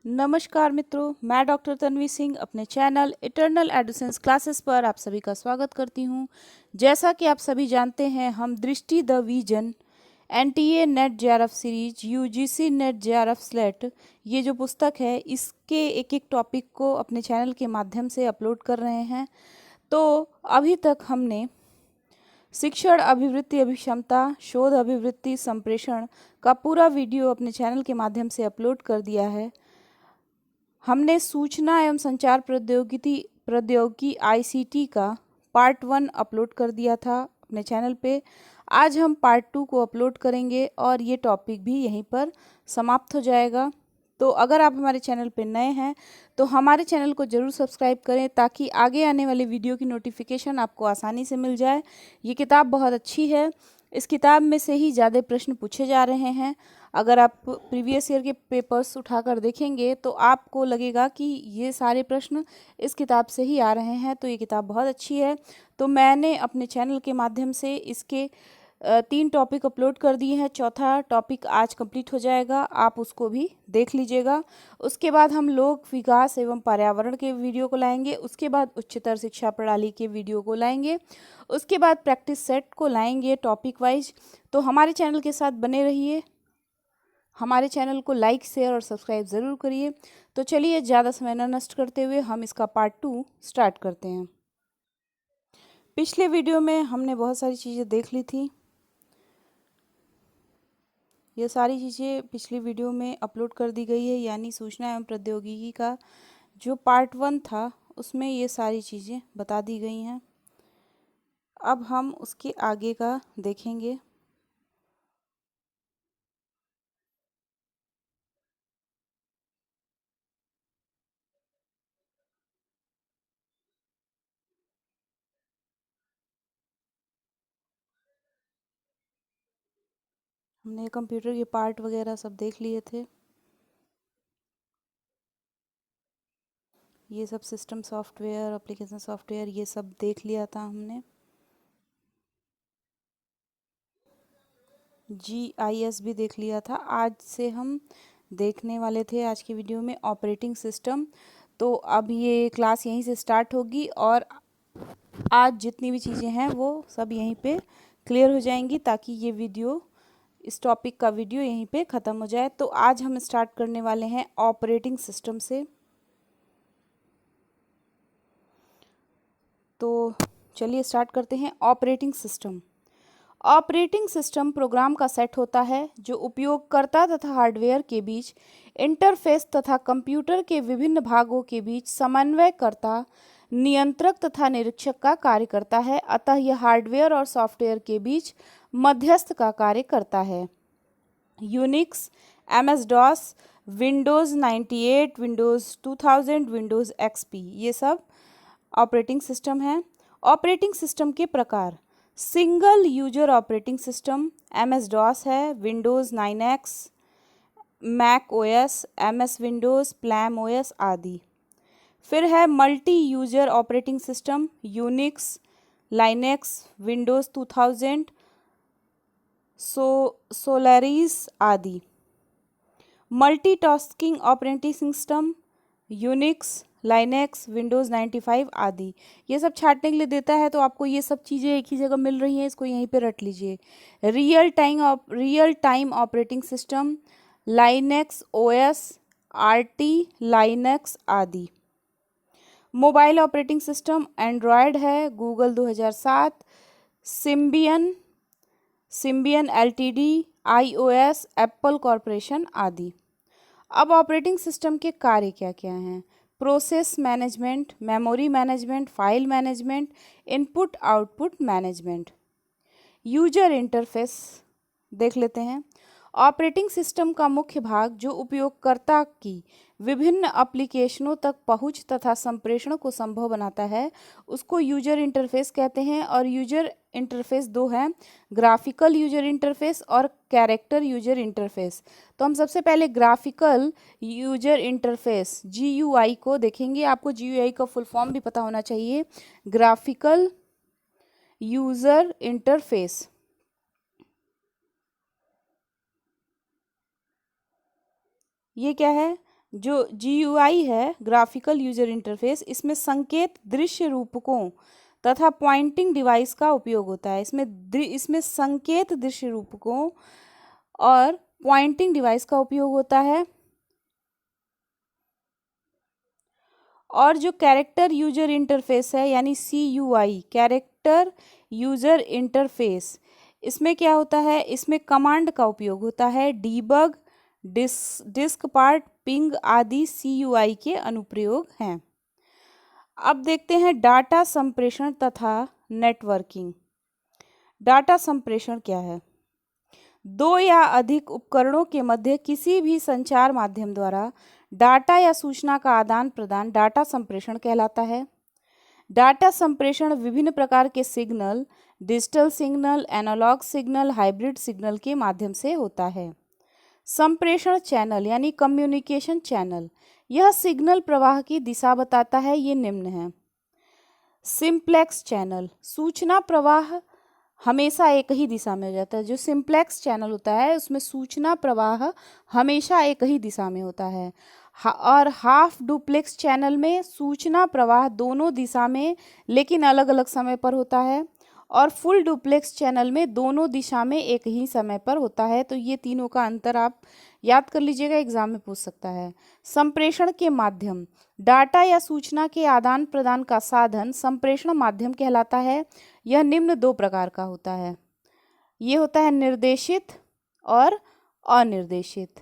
नमस्कार मित्रों, मैं डॉक्टर तन्वी सिंह अपने चैनल इटर्नल एडोसेंस क्लासेस पर आप सभी का स्वागत करती हूं। जैसा कि आप सभी जानते हैं, हम दृष्टि the vision NTA net JRF series UGC net JRF slate ये जो पुस्तक है इसके एक एक टॉपिक को अपने चैनल के माध्यम से अपलोड कर रहे हैं। तो अभी तक हमने शिक्षण अभिवृत्ति अभिक्षमता शोध अभिवृत्ति संप्रेषण का पूरा वीडियो अपने चैनल के माध्यम से अपलोड कर दिया है। हमने सूचना एवं संचार प्रौद्योगिकी आईसीटी का पार्ट 1 अपलोड कर दिया था अपने चैनल पे। आज हम पार्ट 2 को अपलोड करेंगे और ये टॉपिक भी यहीं पर समाप्त हो जाएगा। तो अगर आप हमारे चैनल पे नए हैं तो हमारे चैनल को ज़रूर सब्सक्राइब करें ताकि आगे आने वाले वीडियो की नोटिफिकेशन आपको आसानी से मिल जाए। ये किताब बहुत अच्छी है। इस किताब में से ही ज़्यादा प्रश्न पूछे जा रहे हैं। अगर आप प्रीवियस ईयर के पेपर्स उठाकर देखेंगे तो आपको लगेगा कि ये सारे प्रश्न इस किताब से ही आ रहे हैं। तो ये किताब बहुत अच्छी है। तो मैंने अपने चैनल के माध्यम से इसके 3 टॉपिक अपलोड कर दिए हैं। चौथा टॉपिक आज कंप्लीट हो जाएगा, आप उसको भी देख लीजिएगा। उसके बाद हम लोक विकास एवं पर्यावरण के वीडियो को लाएंगे। उसके बाद उच्चतर शिक्षा प्रणाली के वीडियो को लाएंगे। उसके बाद प्रैक्टिस सेट को लाएंगे टॉपिक वाइज। तो हमारे चैनल के साथ बने रहिए। हमारे चैनल को लाइक शेयर और सब्सक्राइब ज़रूर करिए। तो चलिए ज़्यादा समय न नष्ट करते हुए हम इसका पार्ट 2 स्टार्ट करते हैं। पिछले वीडियो में हमने बहुत सारी चीज़ें देख ली थी। ये सारी चीज़ें पिछली वीडियो में अपलोड कर दी गई है, यानी सूचना एवं प्रौद्योगिकी का जो पार्ट 1 था उसमें ये सारी चीज़ें बता दी गई हैं। अब हम उसके आगे का देखेंगे। हमने कंप्यूटर के पार्ट वगैरह सब देख लिए थे। ये सब सिस्टम सॉफ्टवेयर एप्लीकेशन सॉफ्टवेयर ये सब देख लिया था हमने। जीआईएस भी देख लिया था। आज से हम देखने वाले थे आज की वीडियो में ऑपरेटिंग सिस्टम। तो अब ये क्लास यहीं से स्टार्ट होगी और आज जितनी भी चीज़ें हैं वो सब यहीं पे क्लियर हो जाएंगी ताकि ये वीडियो इस टॉपिक का वीडियो यहीं पे ख़त्म हो जाए। तो आज हम स्टार्ट करने वाले हैं ऑपरेटिंग सिस्टम से। तो चलिए स्टार्ट करते हैं। Operating system. Operating system program का सेट होता है जो उपयोगकर्ता तथा हार्डवेयर के बीच इंटरफेस तथा कंप्यूटर के विभिन्न भागों के बीच समन्वयकर्ता, नियंत्रक तथा निरीक्षक का कार्य करता है। अतः यह हार्डवेयर और सॉफ्टवेयर के बीच मध्यस्थ का कार्य करता है। Unix, MS DOS, Windows 98, Windows 2000, Windows XP ये सब ऑपरेटिंग सिस्टम है। ऑपरेटिंग सिस्टम के प्रकार: single user operating system MS DOS है, Windows 9X, Mac OS, MS Windows, Palm OS आदि। फिर है multi user operating system Unix, Linux, Windows 2000, Solaris आदि। Multitasking operating system Unix, Linux, Windows 95 आदि। ये सब छांटने के लिए देता है तो आपको ये सब चीज़ें एक ही जगह मिल रही हैं, इसको यहीं पे रट लीजिए। Real time operating system Linux OS, RT, Linux आदि। मोबाइल ऑपरेटिंग सिस्टम एंड्रॉयड है, Google 2007, Symbian, Symbian LTD, iOS, Apple corporation आदि। अब ऑपरेटिंग सिस्टम के कार्य क्या क्या हैं? Process management, memory management, file management, input output management. User interface देख लेते हैं। ऑपरेटिंग सिस्टम का मुख्य भाग जो उपयोगकर्ता की विभिन्न एप्लीकेशनों तक पहुंच तथा संप्रेषण को संभव बनाता है उसको यूजर इंटरफेस कहते हैं। और यूजर इंटरफेस दो हैं, ग्राफिकल यूजर इंटरफेस और कैरेक्टर यूजर इंटरफेस। तो हम सबसे पहले ग्राफिकल यूजर इंटरफेस जीयूआई को देखेंगे। आपको जीयूआई का फुल फॉर्म भी पता होना चाहिए, ग्राफिकल यूजर इंटरफेस। ये क्या है? जो GUI है, ग्राफिकल यूजर इंटरफेस, इसमें संकेत दृश्य रूपकों तथा पॉइंटिंग डिवाइस का उपयोग होता है। इसमें संकेत दृश्य रूपकों और पॉइंटिंग डिवाइस का उपयोग होता है। और जो कैरेक्टर यूजर इंटरफेस है यानी CUI, कैरेक्टर यूजर इंटरफेस, इसमें क्या होता है, इसमें कमांड का उपयोग होता है। डीबग, डिस्क पार्ट, पिंग आदि CUI के अनुप्रयोग हैं। अब देखते हैं डाटा संप्रेषण तथा नेटवर्किंग। डाटा संप्रेषण क्या है? दो या अधिक उपकरणों के मध्य किसी भी संचार माध्यम द्वारा डाटा या सूचना का आदान प्रदान डाटा संप्रेषण कहलाता है। डाटा संप्रेषण विभिन्न प्रकार के signal, digital signal, analog signal, hybrid signal के माध्यम से होता है। संप्रेषण चैनल यानी कम्युनिकेशन चैनल, यह सिग्नल प्रवाह की दिशा बताता है। ये निम्न है। सिंप्लेक्स चैनल, सूचना प्रवाह हमेशा एक ही दिशा में हो जाता है। जो सिंप्लेक्स चैनल होता है उसमें सूचना प्रवाह हमेशा एक ही दिशा में होता है। और हाफ डुप्लेक्स चैनल में सूचना प्रवाह दोनों दिशा में लेकिन अलग अलग समय पर होता है। और फुल डुप्लेक्स चैनल में दोनों दिशा में एक ही समय पर होता है। तो ये तीनों का अंतर आप याद कर लीजिएगा, एग्जाम में पूछ सकता है। संप्रेषण के माध्यम, डाटा या सूचना के आदान प्रदान का साधन संप्रेषण माध्यम कहलाता है। यह निम्न दो प्रकार का होता है। ये होता है निर्देशित और अनिर्देशित।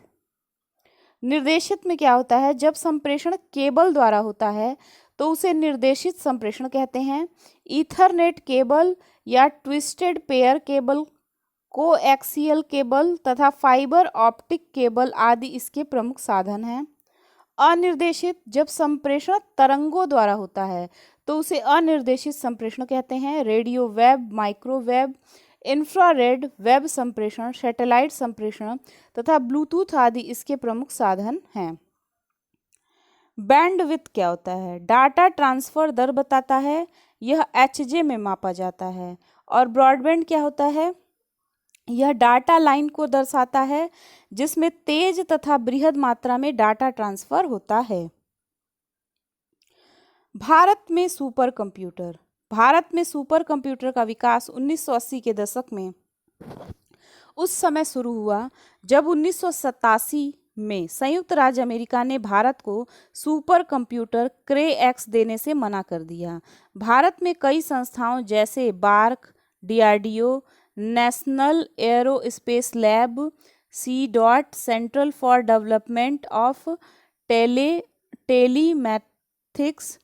निर्देशित में क्या होता है, जब संप्रेषण केबल द्वारा होता है तो उसे निर्देशित संप्रेषण कहते हैं। ईथरनेट केबल या twisted pair cable, coaxial cable तथा फाइबर ऑप्टिक केबल आदि इसके प्रमुख साधन हैं। अनिर्देशित, जब संप्रेषण तरंगों द्वारा होता है तो उसे अनिर्देशित संप्रेषण कहते हैं। Radio wave, microwave, infrared web संप्रेषण, सैटेलाइट संप्रेषण तथा ब्लूटूथ आदि इसके प्रमुख साधन हैं। बैंडविड्थ क्या होता है? डाटा ट्रांसफर दर बताता है। यह HJ में मापा जाता है। और ब्रॉडबैंड क्या होता है? यह डाटा लाइन को दर्शाता है जिसमें तेज तथा बृहद मात्रा में डाटा ट्रांसफर होता है। भारत में सुपर कंप्यूटर। भारत में सुपर कंप्यूटर का विकास 1980 के दशक में उस समय शुरू हुआ जब 1987 में संयुक्त राज्य अमेरिका ने भारत को सुपर कंप्यूटर क्रे एक्स देने से मना कर दिया। भारत में कई संस्थाओं जैसे BARC, DRDO, National Aerospace Lab, CDOT, Centre for Development of Telematics,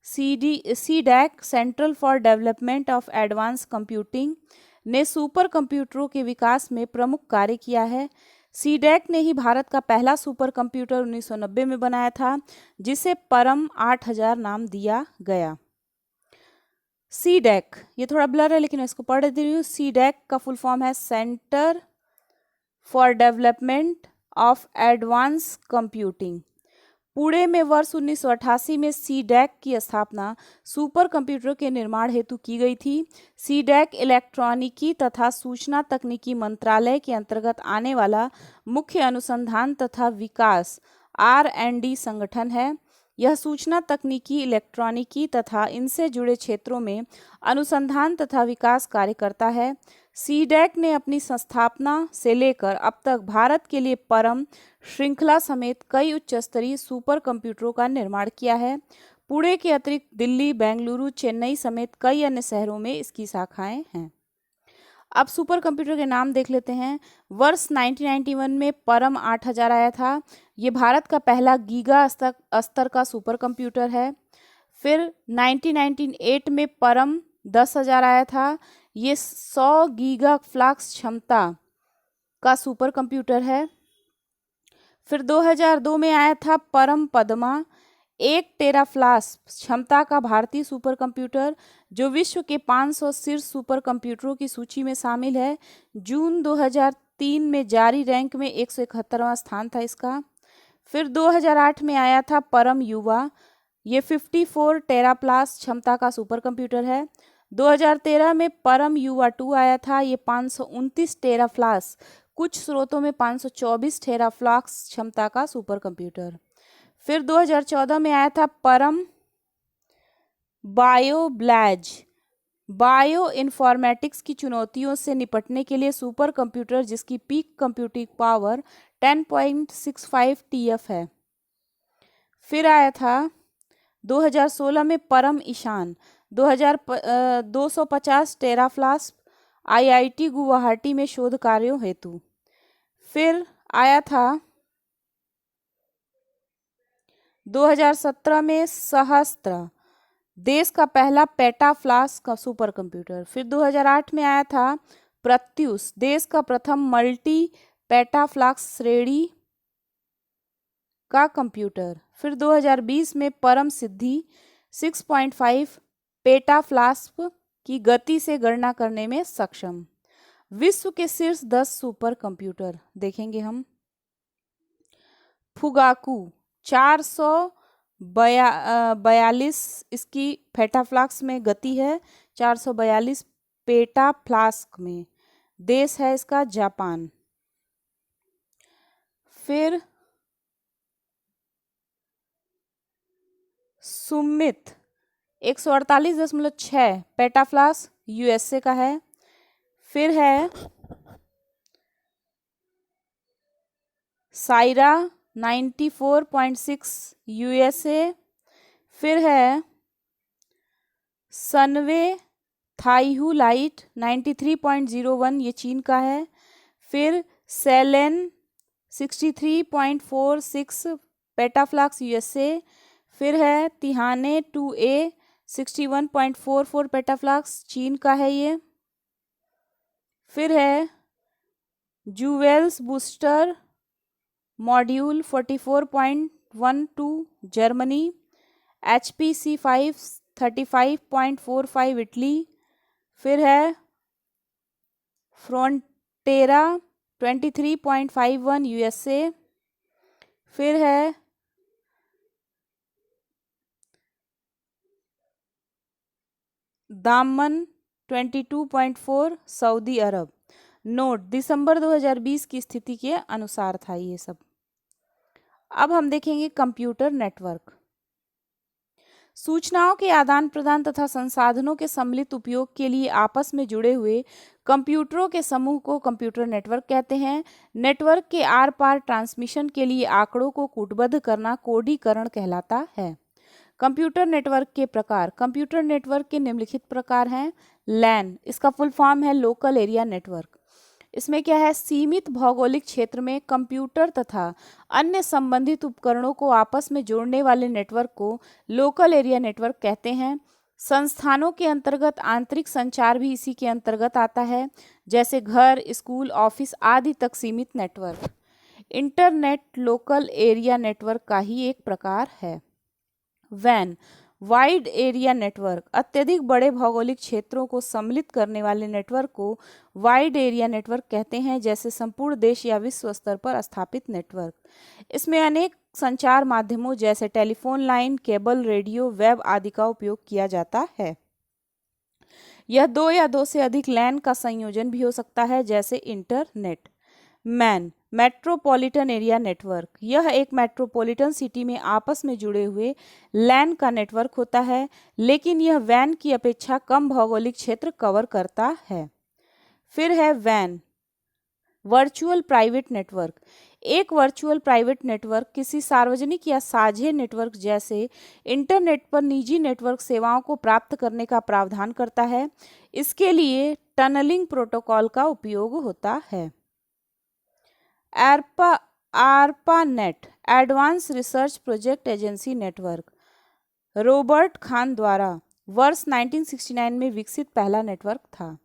CDAC, Centre for Development of Advance Computing, ने सुपर कंप्यूटरों के विकास में प्रमुख कार्य किया है। CDAC ने ही भारत का पहला सुपर कंप्यूटर 1990 में बनाया था जिसे परम 8000 नाम दिया गया। CDAC, ये थोड़ा ब्लर है लेकिन मैं इसको पढ़ दे रही हूँ। CDAC का फुल फॉर्म है centre for Development of Advance computing. Pune में वर्ष 1988 में CDAC की स्थापना सुपर कंप्यूटर के निर्माण हेतु की गई थी। CDAC इलेक्ट्रॉनिकी तथा सूचना तकनीकी मंत्रालय के अंतर्गत आने वाला मुख्य अनुसंधान तथा विकास R&D संगठन है। यह सूचना तकनीकी, इलेक्ट्रॉनिकी तथा इनसे जुड़े क्षेत्रों में अनुसंधान तथा विकास कार्य करता है। CDAC ने अपनी संस्थापना से लेकर अब तक भारत के लिए परम श्रृंखला समेत कई उच्च स्तरीय सुपर कंप्यूटरों का निर्माण किया है। पुणे के अतिरिक्त दिल्ली, बेंगलुरु, चेन्नई समेत कई अन्य शहरों में इसकी शाखाएं हैं। अब सुपर कंप्यूटर के नाम देख लेते हैं। वर्ष 1991 में परम 8000 आया था। ये भारत का पहला गीगा स्तर का सुपर कंप्यूटर है। फिर 1998 में परम 10,000 आया था। ये 100 गीगा फ्लॉप्स क्षमता का सुपर कंप्यूटर है। फिर 2002 में आया था परम पद्मा, 1 टेराफ्लॉप्स क्षमता का भारतीय सुपर कंप्यूटर जो विश्व के 500 शीर्ष सुपर कंप्यूटरों की सूची में शामिल है। जून 2003 में जारी रैंक में 171वां स्थान था इसका। फिर 2008 में आया था परम युवा, ये 54 टेराफ्लॉप्स क्षमता का सुपर कंप्यूटर है। 2013 में परम युवा 2 आया था। ये 529 टेराफ्लॉप्स, कुछ स्रोतों में 524 टेराफ्लॉप्स क्षमता का सुपर कंप्यूटर। फिर 2014 में आया था परम बायोब्लैज, बायो इन्फॉर्मेटिक्स की चुनौतियों से निपटने के लिए सुपर कंप्यूटर जिसकी पीक कंप्यूटिंग पावर 10.65 TF है। फिर आया था 2016 में परम ईशान 250 टेराफ्लास्क IIT गुवाहाटी में शोध कार्यों हेतु। फिर आया था 2017 में सहस्त्र, देश का पहला पेटाफ्लास्क का सुपर कंप्यूटर। फिर 2008 में आया था प्रत्यूष, देश का प्रथम मल्टी पेटाफ्लास्क श्रेणी का कंप्यूटर। फिर 2020 में परम सिद्धि 6.5 पेटाफ्लास्क की गति से गणना करने में सक्षम। विश्व के शीर्ष 10 सुपर कंप्यूटर देखेंगे हम। फुगाकू 442 इसकी पेटाफ्लास्क में गति है, 442 पेटाफ्लास्क में। देश है इसका जापान। फिर सुमित 148.6 पेटाफ्लास्क USA का है। फिर है साइरा 94.6 USA। फिर है सनवे थाईहू लाइट 93.01, ये चीन का है। फिर सेलेन 63.46 पेटाफ्लास्क USA। फिर है तिहाने 2A 61.44 पेटाफ्लास्क, चीन का है ये। फिर है JUWELS Booster Module 44.12 Germany. HPC5 35.45 Italy. फिर है फ्रंटेरा 23.51 USA। फिर है दामन 22.4 सऊदी अरब। नोट दिसंबर 2020 की स्थिति के अनुसार था ये सब। अब हम देखेंगे कंप्यूटर नेटवर्क। सूचनाओं के आदान प्रदान तथा संसाधनों के सम्मिलित उपयोग के लिए आपस में जुड़े हुए कंप्यूटरों के समूह को कंप्यूटर नेटवर्क कहते हैं। नेटवर्क के आर पार ट्रांसमिशन के लिए आंकड़ों को कूटबद्ध करना कोडीकरण कहलाता है। कंप्यूटर नेटवर्क के प्रकार। कंप्यूटर नेटवर्क के निम्नलिखित प्रकार हैं। लैन, इसका फुल फॉर्म है लोकल एरिया नेटवर्क। इसमें क्या है, सीमित भौगोलिक क्षेत्र में कंप्यूटर तथा अन्य संबंधित उपकरणों को आपस में जोड़ने वाले नेटवर्क को लोकल एरिया नेटवर्क कहते हैं। संस्थानों के अंतर्गत आंतरिक संचार भी इसी के अंतर्गत आता है, जैसे घर, स्कूल, ऑफिस आदि तक सीमित network. Internet local area network का ही एक प्रकार है। वैन, वाइड एरिया नेटवर्क, अत्यधिक बड़े भौगोलिक क्षेत्रों को सम्मिलित करने वाले नेटवर्क को वाइड एरिया नेटवर्क कहते हैं, जैसे संपूर्ण देश या विश्व स्तर पर स्थापित नेटवर्क। इसमें अनेक संचार माध्यमों जैसे telephone line, cable, radio, web आदि का उपयोग किया जाता है। यह दो या दो से अधिक लैन का संयोजन भी हो सकता है, जैसे internet. Man, metropolitan area network, यह एक मेट्रोपॉलिटन सिटी में आपस में जुड़े हुए लैन का नेटवर्क होता है, लेकिन यह वैन की अपेक्षा कम भौगोलिक क्षेत्र कवर करता है। फिर है वैन, वर्चुअल प्राइवेट नेटवर्क। एक वर्चुअल प्राइवेट नेटवर्क किसी सार्वजनिक या साझे नेटवर्क जैसे इंटरनेट पर निजी नेटवर्क सेवाओं को प्राप्त करने का प्रावधान करता है। इसके लिए टनलिंग प्रोटोकॉल का उपयोग होता है। ARPANET, advance research project agency network, Robert Khan द्वारा वर्ष 1969 में विकसित पहला नेटवर्क था।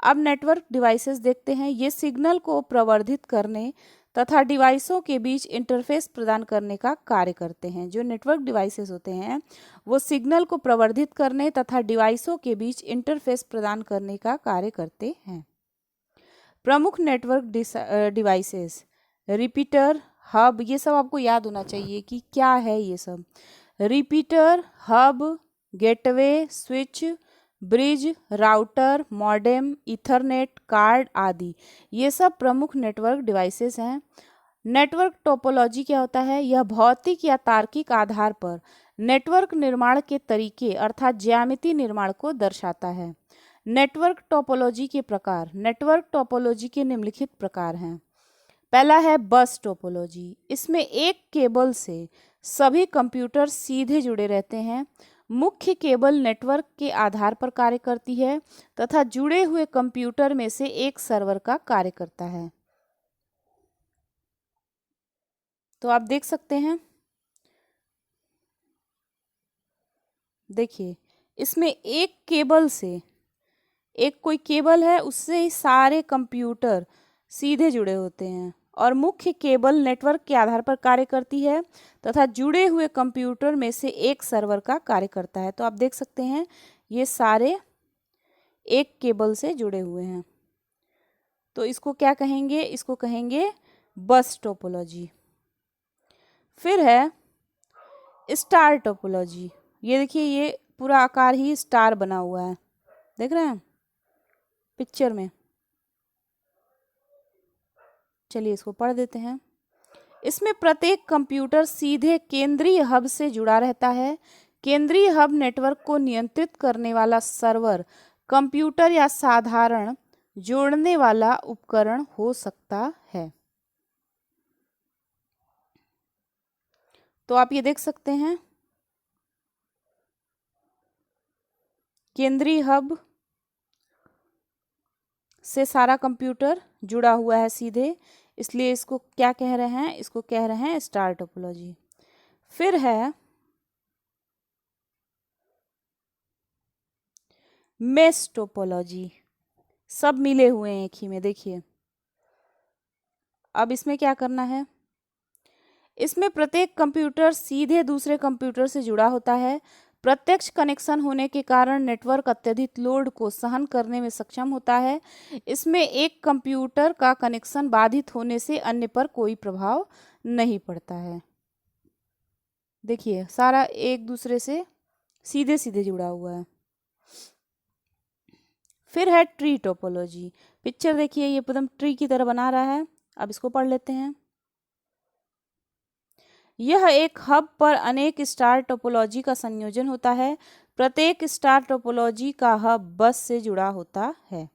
अब नेटवर्क डिवाइसेस देखते हैं। ये सिग्नल को प्रवर्धित करने तथा डिवाइसों के बीच इंटरफेस प्रदान करने का कार्य करते हैं। जो नेटवर्क डिवाइसेस होते हैं वो सिग्नल को प्रवर्धित करने तथा डिवाइसों के बीच इंटरफेस प्रदान करने का कार्य करते हैं। प्रमुख नेटवर्क डिवाइसेस, रिपीटर, हब, ये सब आपको याद होना चाहिए कि क्या है ये सब। Repeater, hub, gateway, switch, bridge, router, modem, Ethernet, card आदि ये सब प्रमुख नेटवर्क डिवाइसेस हैं। नेटवर्क टोपोलॉजी क्या होता है? यह भौतिक या तार्किक आधार पर नेटवर्क निर्माण के तरीके अर्थात ज्यामिति निर्माण को दर्शाता है। नेटवर्क टोपोलॉजी के प्रकार। नेटवर्क टोपोलॉजी के निम्नलिखित प्रकार हैं। पहला है बस टोपोलॉजी। इसमें एक केबल से सभी कंप्यूटर सीधे जुड़े रहते हैं। मुख्य केबल नेटवर्क के आधार पर कार्य करती है तथा जुड़े हुए कंप्यूटर में से एक सर्वर का कार्य करता है। तो आप देख सकते हैं, देखिए इसमें एक केबल से, एक कोई केबल है उससे ही सारे कंप्यूटर सीधे जुड़े होते हैं और मुख्य केबल नेटवर्क के आधार पर कार्य करती है तथा जुड़े हुए कंप्यूटर में से एक सर्वर का कार्य करता है। तो आप देख सकते हैं ये सारे एक केबल से जुड़े हुए हैं। तो इसको क्या कहेंगे? इसको कहेंगे बस टोपोलॉजी। फिर है स्टार टोपोलॉजी। ये देखिए ये पूरा आकार ही स्टार बना हुआ है, देख रहे हैं पिक्चर में। चलिए इसको पढ़ देते हैं। इसमें प्रत्येक कंप्यूटर सीधे केंद्रीय हब से जुड़ा रहता है। केंद्रीय हब नेटवर्क को नियंत्रित करने वाला सर्वर कंप्यूटर या साधारण जोड़ने वाला उपकरण हो सकता है। तो आप ये देख सकते हैं केंद्रीय हब से सारा कंप्यूटर जुड़ा हुआ है सीधे, इसलिए इसको क्या कह रहे हैं? इसको कह रहे हैं स्टार टोपोलॉजी। फिर है मेश टोपोलॉजी। सब मिले हुए हैं एक ही में, देखिए। अब इसमें क्या करना है? इसमें प्रत्येक कंप्यूटर सीधे दूसरे कंप्यूटर से जुड़ा होता है। प्रत्यक्ष कनेक्शन होने के कारण नेटवर्क अत्यधिक लोड को सहन करने में सक्षम होता है। इसमें एक कंप्यूटर का कनेक्शन बाधित होने से अन्य पर कोई प्रभाव नहीं पड़ता है। देखिए सारा एक दूसरे से सीधे सीधे जुड़ा हुआ है। फिर है ट्री टोपोलॉजी। पिक्चर देखिए ये एकदम ट्री की तरह बना रहा है। अब इसको पढ़ लेते हैं। यह एक हब पर अनेक स्टार टोपोलॉजी का संयोजन होता है। प्रत्येक स्टार टोपोलॉजी का हब बस से जुड़ा होता है।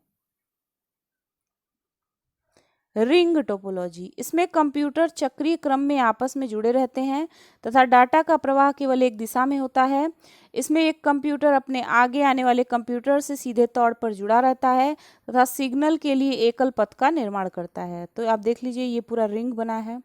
Ring topology. इसमें कंप्यूटर चक्रीय क्रम में आपस में जुड़े रहते हैं तथा डाटा का प्रवाह केवल एक दिशा में होता है। इसमें एक कंप्यूटर अपने आगे आने वाले कंप्यूटर से सीधे तौर पर जुड़ा रहता है तथा सिग्नल के लिए एकल पथ का निर्माण करता है। तो आप देख लीजिए ये पूरा रिंग बना है।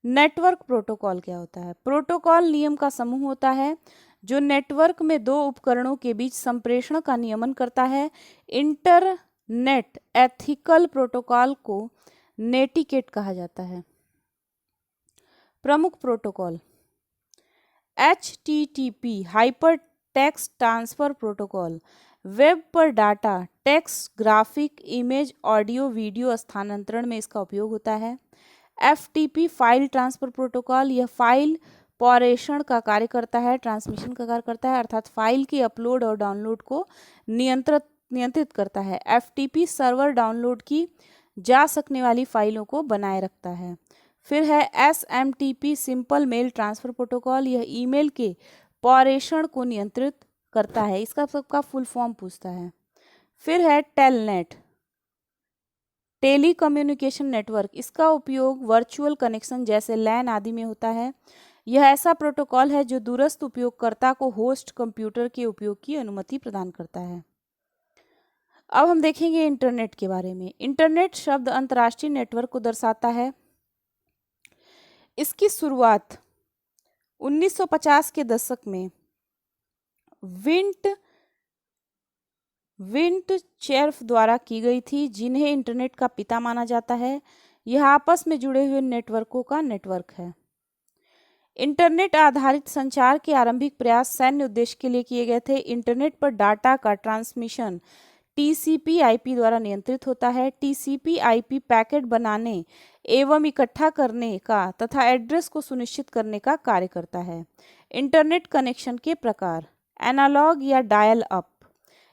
नेटवर्क प्रोटोकॉल क्या होता है? प्रोटोकॉल नियम का समूह होता है जो नेटवर्क में दो उपकरणों के बीच संप्रेषण का नियमन करता है। इंटरनेट एथिकल प्रोटोकॉल को नेटिकेट कहा जाता है। प्रमुख protocol HTTP hyper text transfer protocol, web पर data, text, graphic, image, audio, video स्थानांतरण में इसका उपयोग होता है। FTP फाइल ट्रांसफर प्रोटोकॉल, यह फाइल पॉरेषण का कार्य करता है, ट्रांसमिशन का कार्य करता है, अर्थात फाइल की अपलोड और डाउनलोड को नियंत्रित करता है। FTP सर्वर डाउनलोड की जा सकने वाली फाइलों को बनाए रखता है। फिर है SMTP simple mail transfer protocol, यह ईमेल के पॉरेषण को नियंत्रित करता है। इसका सबका फुल फॉर्म पूछता है। फिर है टेलनेट टेली कम्युनिकेशन नेटवर्क, इसका उपयोग वर्चुअल कनेक्शन जैसे लैन आदि में होता है। यह ऐसा प्रोटोकॉल है जो दूरस्थ उपयोगकर्ता को होस्ट कंप्यूटर के उपयोग की अनुमति प्रदान करता है। अब हम देखेंगे इंटरनेट के बारे में। इंटरनेट शब्द अंतर्राष्ट्रीय नेटवर्क को दर्शाता है। इसकी शुरुआत 1950 के दशक में विंट चेर्फ द्वारा की गई थी, जिन्हें इंटरनेट का पिता माना जाता है। यह आपस में जुड़े हुए नेटवर्कों का नेटवर्क है। इंटरनेट आधारित संचार के आरंभिक प्रयास सैन्य उद्देश्य के लिए किए गए थे। इंटरनेट पर डाटा का ट्रांसमिशन TCP/IP द्वारा नियंत्रित होता है। TCP/IP पैकेट बनाने एवं इकट्ठा करने का तथा एड्रेस को सुनिश्चित करने का कार्य करता है। इंटरनेट कनेक्शन के प्रकार, एनालॉग या डायल अप,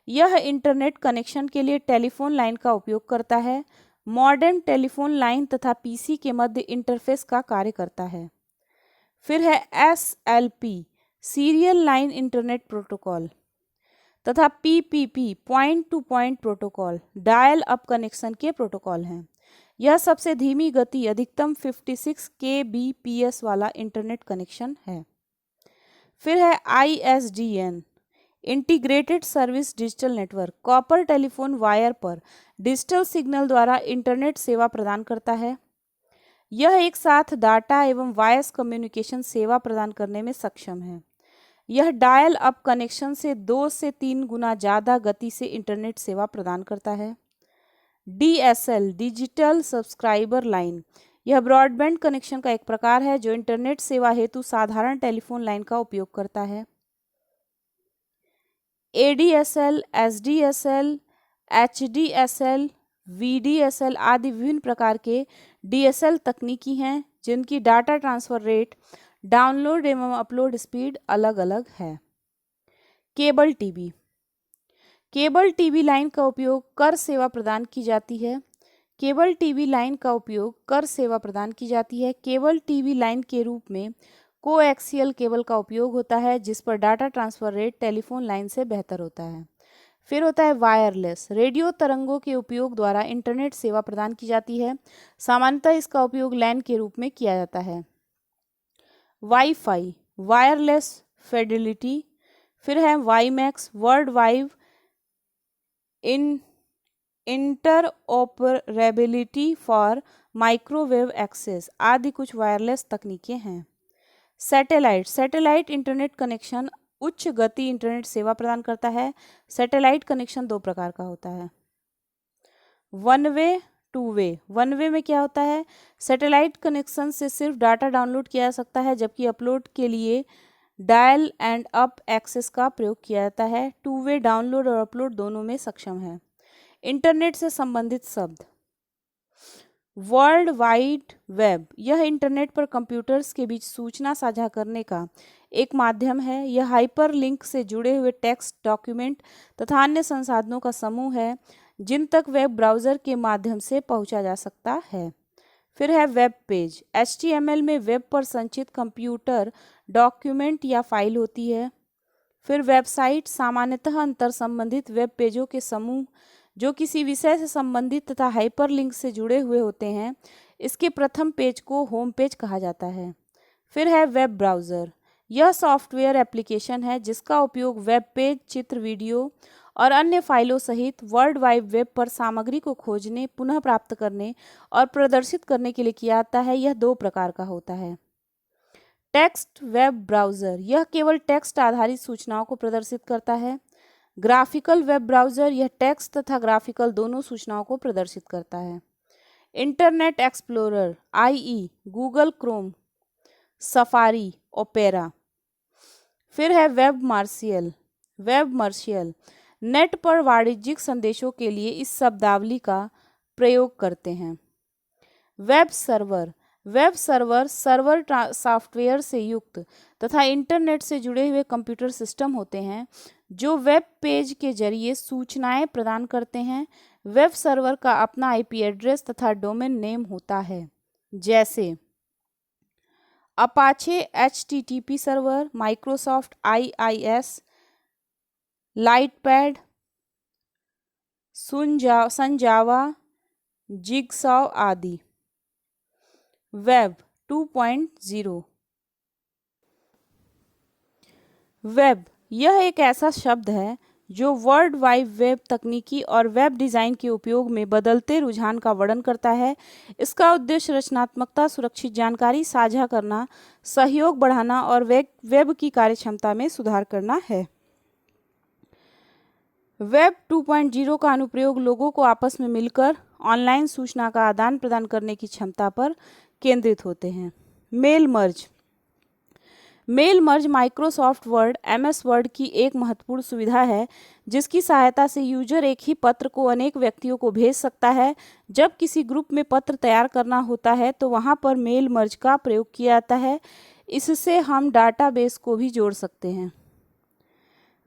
यह इंटरनेट कनेक्शन के लिए टेलीफोन लाइन का उपयोग करता है। मॉडेम टेलीफोन लाइन तथा पीसी के मध्य इंटरफेस का कार्य करता है। फिर है SLP serial line internet protocol तथा PPP point to point protocol dial up connection के प्रोटोकॉल हैं। यह सबसे धीमी गति अधिकतम 56 kbps वाला इंटरनेट कनेक्शन है। फिर है ISDN integrated service digital network copper telephone wire पर डिजिटल सिग्नल द्वारा इंटरनेट सेवा प्रदान करता है। यह एक साथ डाटा एवं वॉइस कम्युनिकेशन सेवा प्रदान करने में सक्षम है। यह डायल अप कनेक्शन से 2 से 3 गुना ज़्यादा गति से इंटरनेट सेवा प्रदान करता है। DSL डिजिटल सब्सक्राइबर लाइन यह ब्रॉडबैंड कनेक्शन का एक प्रकार है जो इंटरनेट सेवा हेतु साधारण टेलीफोन लाइन का उपयोग करता है। ADSL, SDSL, HDSL, VDSL आदि विभिन्न प्रकार के DSL तकनीकी हैं जिनकी डाटा ट्रांसफर रेट, डाउनलोड एवं अपलोड स्पीड अलग अलग है। Cable TV cable TV line का उपयोग कर सेवा प्रदान की जाती है। केबल टीवी लाइन का उपयोग कर सेवा प्रदान की जाती है। केबल टीवी लाइन के रूप में कोएक्सियल केबल का उपयोग होता है जिस पर data transfer rate telephone line से बेहतर होता है। फिर होता है वायरलेस रेडियो तरंगों के उपयोग द्वारा इंटरनेट सेवा प्रदान की जाती है। सामान्यतः इसका उपयोग लैन के रूप में किया जाता है। WiFi wireless fidelity. फिर है WiMAX world wide interoperability for microwave access आदि कुछ वायरलेस तकनीकें हैं। सैटेलाइट इंटरनेट कनेक्शन उच्च गति इंटरनेट सेवा प्रदान करता है। सैटेलाइट कनेक्शन 2 प्रकार का होता है, one way, two way. One way में क्या होता है, सैटेलाइट कनेक्शन से सिर्फ डाटा डाउनलोड किया जा सकता है जबकि अपलोड के लिए डायल एंड अप एक्सेस का प्रयोग किया जाता है। टू वे डाउनलोड और अपलोड दोनों में सक्षम है। इंटरनेट से संबंधित शब्द वर्ल्ड वाइड वेब यह इंटरनेट पर कंप्यूटर्स के बीच सूचना साझा करने का एक माध्यम है। यह हाइपरलिंक से जुड़े हुए टेक्स्ट, डॉक्यूमेंट तथा अन्य संसाधनों का समूह है जिन तक वेब ब्राउज़र के माध्यम से पहुंचा जा सकता है। फिर है वेब पेज। HTML में वेब पर संचित कंप्यूटर डॉक्यूमेंट या फाइल होती है। फिर वेबसाइट सामान्यतः अंतर संबंधित वेब पेजों के समूह जो किसी विषय से संबंधित तथा हाइपरलिंक से जुड़े हुए होते हैं। इसके प्रथम पेज को होम पेज कहा जाता है। फिर है वेब ब्राउज़र। यह सॉफ्टवेयर एप्लीकेशन है जिसका उपयोग वेब पेज, चित्र, वीडियो और अन्य फाइलों सहित वर्ल्ड वाइड वेब पर सामग्री को खोजने, पुनः प्राप्त करने और प्रदर्शित करने के लिए किया जाता है। यह 2 प्रकार का होता है। टेक्स्ट वेब ब्राउज़र यह केवल टेक्स्ट आधारित सूचनाओं को प्रदर्शित करता है। ग्राफिकल वेब ब्राउज़र यह टेक्स्ट तथा ग्राफिकल दोनों सूचनाओं को प्रदर्शित करता है। Internet explorer IE, Google Chrome, safari, opera. फिर है वेब मार्शियल नेट पर वाणिज्यिक संदेशों के लिए इस शब्दावली का प्रयोग करते हैं। वेब सर्वर सॉफ्टवेयर से युक्त तथा इंटरनेट से जुड़े हुए कंप्यूटर सिस्टम होते हैं जो वेब पेज के जरिए सूचनाएं प्रदान करते हैं। वेब सर्वर का अपना IP एड्रेस तथा डोमेन नेम होता है, जैसे Apache HTTP server, Microsoft IIS, Lighttpd, Sun Java, Jigsaw आदि। वेब 2.0 वेब यह एक ऐसा शब्द है जो वर्ल्ड वाइड वेब तकनीकी और वेब डिज़ाइन के उपयोग में बदलते रुझान का वर्णन करता है। इसका उद्देश्य रचनात्मकता, सुरक्षित जानकारी साझा करना, सहयोग बढ़ाना और वेब की कार्यक्षमता में सुधार करना है। वेब 2.0 का अनुप्रयोग लोगों को आपस में मिलकर ऑनलाइन सूचना का आदान प्रदान करने की क्षमता पर केंद्रित होते हैं। Mail merge Microsoft Word MS Word की एक महत्वपूर्ण सुविधा है जिसकी सहायता से यूजर एक ही पत्र को अनेक व्यक्तियों को भेज सकता है। जब किसी ग्रुप में पत्र तैयार करना होता है तो वहां पर मेल मर्ज का प्रयोग किया जाता है। इससे हम डाटाबेस को भी जोड़ सकते हैं।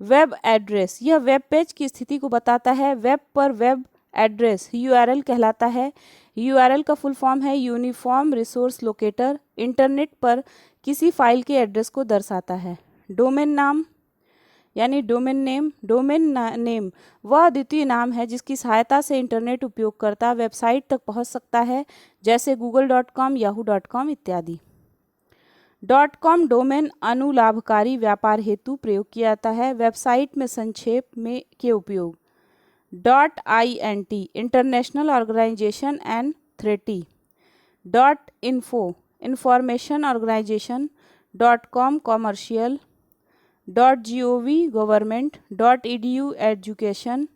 वेब एड्रेस यह वेब पेज की स्थिति को बताता है। वेब पर वेब एड्रेस यूआरएल कहलाता है। यूआरएल का फुल फॉर्म है यूनिफॉर्म रिसोर्स लोकेटर, इंटरनेट पर किसी फाइल के एड्रेस को दर्शाता है। डोमेन नाम यानी डोमेन नेम वह अद्वितीय नाम है जिसकी सहायता से इंटरनेट उपयोगकर्ता वेबसाइट तक पहुंच सकता है, जैसे google.com, yahoo.com इत्यादि। .com डोमेन अनुलाभकारी व्यापार हेतु प्रयोग किया जाता है। वेबसाइट में संक्षेप में के उपयोग .int international organisation and treaty, .info information organisation, .com commercial, .gov government, .edu education,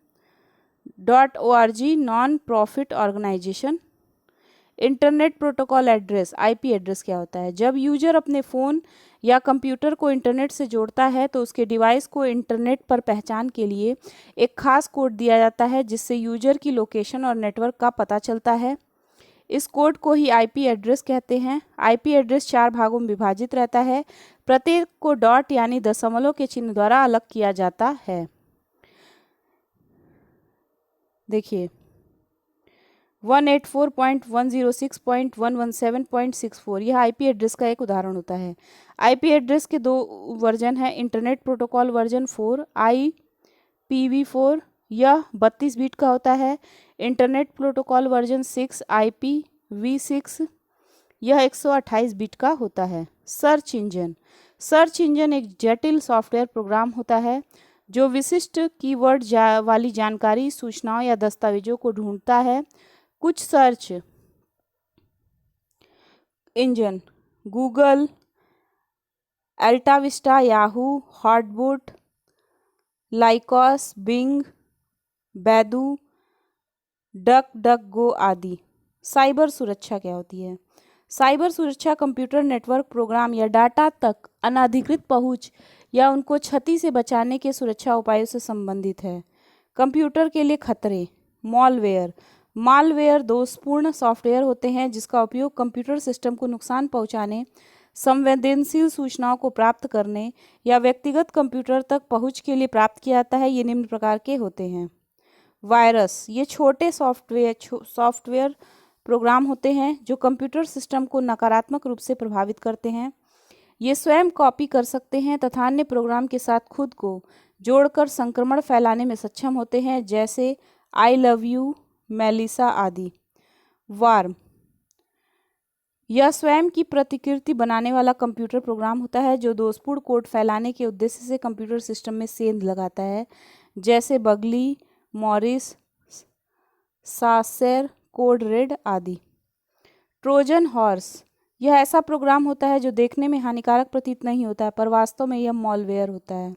.org non profit organisation. Internet protocol address IP address क्या होता है? जब यूजर अपने फ़ोन या कंप्यूटर को इंटरनेट से जोड़ता है तो उसके डिवाइस को इंटरनेट पर पहचान के लिए एक खास कोड दिया जाता है जिससे यूजर की लोकेशन और नेटवर्क का पता चलता है। इस कोड को ही आईपी एड्रेस कहते हैं। आईपी एड्रेस 4 भागों में विभाजित रहता है। प्रत्येक को डॉट यानी दशमलव के चिन्ह द्वारा अलग किया जाता है। देखिए 184.106.117.64 यह आईपी एड्रेस का एक उदाहरण होता है। आईपी एड्रेस के 2 वर्जन हैं। इंटरनेट प्रोटोकॉल वर्जन 4 IPv4 यह 32 बिट का होता है। इंटरनेट प्रोटोकॉल वर्जन 6 IPv6 यह 128 बिट का होता है। सर्च इंजन एक जटिल सॉफ्टवेयर प्रोग्राम होता है जो विशिष्ट कीवर्ड वाली जानकारी, सूचनाओं या दस्तावेजों को ढूंढता है। कुछ search engine Google, AltaVista, Yahoo, HotBot, Lycos, Bing, Baidu, Duck Go आदि। साइबर सुरक्षा क्या होती है? साइबर सुरक्षा कंप्यूटर नेटवर्क प्रोग्राम या डाटा तक अनधिकृत पहुंच या उनको क्षति से बचाने के सुरक्षा उपायों से संबंधित है। कंप्यूटर के लिए खतरे मालवेयर दोषपूर्ण सॉफ्टवेयर होते हैं जिसका उपयोग कंप्यूटर सिस्टम को नुकसान पहुंचाने, संवेदनशील सूचनाओं को प्राप्त करने या व्यक्तिगत कंप्यूटर तक पहुंच के लिए प्राप्त किया जाता है। ये निम्न प्रकार के होते हैं। वायरस ये छोटे सॉफ्टवेयर प्रोग्राम होते हैं जो कंप्यूटर सिस्टम को नकारात्मक रूप से प्रभावित करते हैं। ये स्वयं कॉपी कर सकते हैं तथा अन्य प्रोग्राम के साथ खुद को जोड़कर संक्रमण फैलाने में सक्षम होते हैं, जैसे आई लव यू, मेलिसा आदि। वार्म यह स्वयं की प्रतिकृति बनाने वाला कंप्यूटर प्रोग्राम होता है जो दोषपूर्ण कोड फैलाने के उद्देश्य से कंप्यूटर सिस्टम में सेंध लगाता है, जैसे बगली, मॉरिस, सासेर, कोड रेड आदि। ट्रोजन हॉर्स यह ऐसा प्रोग्राम होता है जो देखने में हानिकारक प्रतीत नहीं होता है पर वास्तव में यह मॉलवेयर होता है।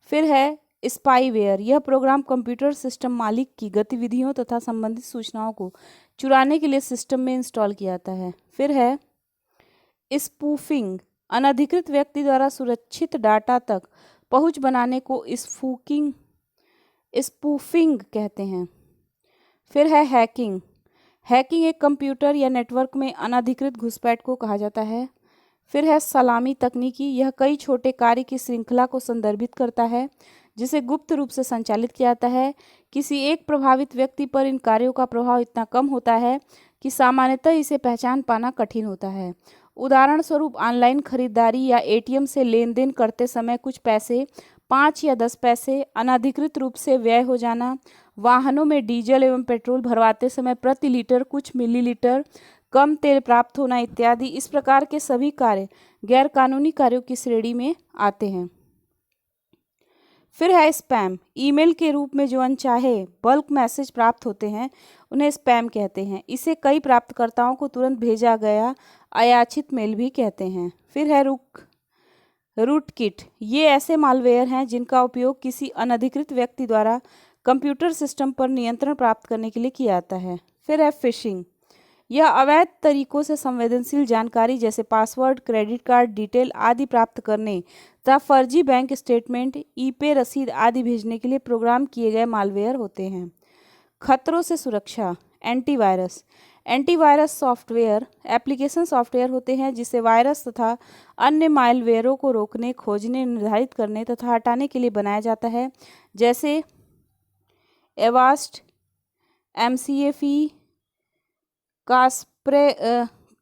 फिर है स्पाईवेयर यह प्रोग्राम कंप्यूटर सिस्टम मालिक की गतिविधियों तथा संबंधित सूचनाओं को चुराने के लिए सिस्टम में इंस्टॉल किया जाता है। फिर है स्पूफिंग अनधिकृत व्यक्ति द्वारा सुरक्षित डाटा तक पहुंच बनाने को स्पूफिंग कहते हैं। फिर है हैकिंग एक कंप्यूटर या नेटवर्क में अनधिकृत घुसपैठ को कहा जाता है। फिर है सलामी तकनीकी यह कई छोटे कार्य की श्रृंखला को संदर्भित करता है जिसे गुप्त रूप से संचालित किया जाता है। किसी एक प्रभावित व्यक्ति पर इन कार्यों का प्रभाव इतना कम होता है कि सामान्यतः इसे पहचान पाना कठिन होता है। उदाहरण स्वरूप ऑनलाइन खरीदारी या एटीएम से लेन देन करते समय कुछ पैसे 5 या 10 पैसे अनधिकृत रूप से व्यय हो जाना, वाहनों में डीजल एवं पेट्रोल भरवाते समय प्रति लीटर कुछ मिलीलीटर कम तेल प्राप्त होना इत्यादि। इस प्रकार के सभी कार्य गैरकानूनी कार्यों की श्रेणी में आते हैं। फिर है स्पैम ईमेल के रूप में जो अनचाहे बल्क मैसेज प्राप्त होते हैं उन्हें स्पैम कहते हैं। इसे कई प्राप्तकर्ताओं को तुरंत भेजा गया अयाचित मेल भी कहते हैं। फिर है रूटकिट ये ऐसे मालवेयर हैं जिनका उपयोग किसी अनधिकृत व्यक्ति द्वारा कंप्यूटर सिस्टम पर नियंत्रण प्राप्त करने के लिए किया जाता है। फिर है फिशिंग यह अवैध तरीकों से संवेदनशील जानकारी जैसे पासवर्ड, क्रेडिट कार्ड डिटेल आदि प्राप्त करने तथा फर्जी बैंक स्टेटमेंट, ई-पे रसीद आदि भेजने के लिए प्रोग्राम किए गए मालवेयर होते हैं। खतरों से सुरक्षा एंटीवायरस सॉफ्टवेयर एप्लीकेशन सॉफ्टवेयर होते हैं जिसे वायरस तथा अन्य मालवेयरों को रोकने, खोजने, निर्धारित करने तथा हटाने के लिए बनाया जाता है, जैसे Avast, MCAFE,